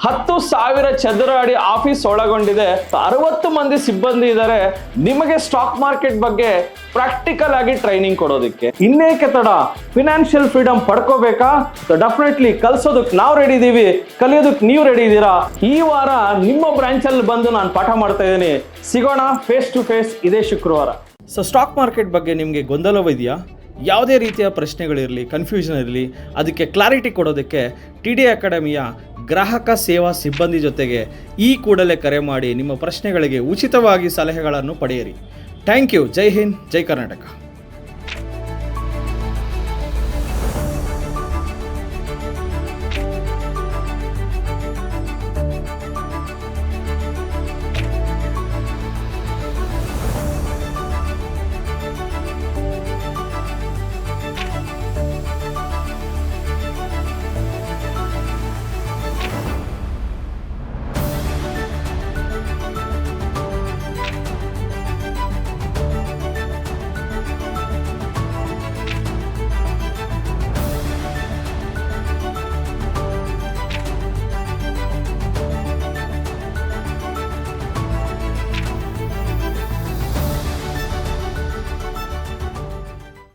10,000 ಚದರ ಅಡಿ ಆಫೀಸ್ ಒಳಗೊಂಡಿದೆ. 60 ಮಂದಿ ಸಿಬ್ಬಂದಿ ಇದ್ದಾರೆ ನಿಮಗೆ ಸ್ಟಾಕ್ ಮಾರ್ಕೆಟ್ ಬಗ್ಗೆ ಪ್ರಾಕ್ಟಿಕಲ್ ಆಗಿ ಟ್ರೈನಿಂಗ್ ಕೊಡೋದಕ್ಕೆ. ಇನ್ನೇಕೆ ತಡ, ಫಿನಾನ್ಷಿಯಲ್ ಫ್ರೀಡಮ್ ಪಡ್ಕೋಬೇಕಾ? ಡೆಫಿನೆಟ್ಲಿ ಕಲ್ಸೋದಕ್ಕೆ ನಾವು ರೆಡಿ ಇದೀವಿ, ಕಲಿಯೋದಕ್ಕೆ ನೀವು ರೆಡಿ ಇದ್ದೀರಾ? ಈ ವಾರ ನಿಮ್ಮ ಬ್ರಾಂಚ್ ಅಲ್ಲಿ ಬಂದು ನಾನು ಪಾಠ ಮಾಡ್ತಾ ಇದ್ದೀನಿ. ಸಿಗೋಣ ಫೇಸ್ ಟು ಫೇಸ್ ಇದೇ ಶುಕ್ರವಾರ. ಸೊ ಸ್ಟಾಕ್ ಮಾರ್ಕೆಟ್ ಬಗ್ಗೆ ನಿಮಗೆ ಗೊಂದಲವಿದೆಯಾ? ಯಾವುದೇ ರೀತಿಯ ಪ್ರಶ್ನೆಗಳಿರಲಿ, ಕನ್ಫ್ಯೂಷನ್ ಇರಲಿ, ಅದಕ್ಕೆ ಕ್ಲಾರಿಟಿ ಕೊಡೋದಕ್ಕೆ TD ಅಕಾಡೆಮಿಯ ಗ್ರಾಹಕ ಸೇವಾ ಸಿಬ್ಬಂದಿ ಜೊತೆಗೆ ಈ ಕೂಡಲೇ ಕರೆ ಮಾಡಿ ನಿಮ್ಮ ಪ್ರಶ್ನೆಗಳಿಗೆ ಉಚಿತವಾಗಿ ಸಲಹೆಗಳನ್ನು ಪಡೆಯಿರಿ. Thank you. ಜೈ ಹಿಂದ್, ಜೈ ಕರ್ನಾಟಕ.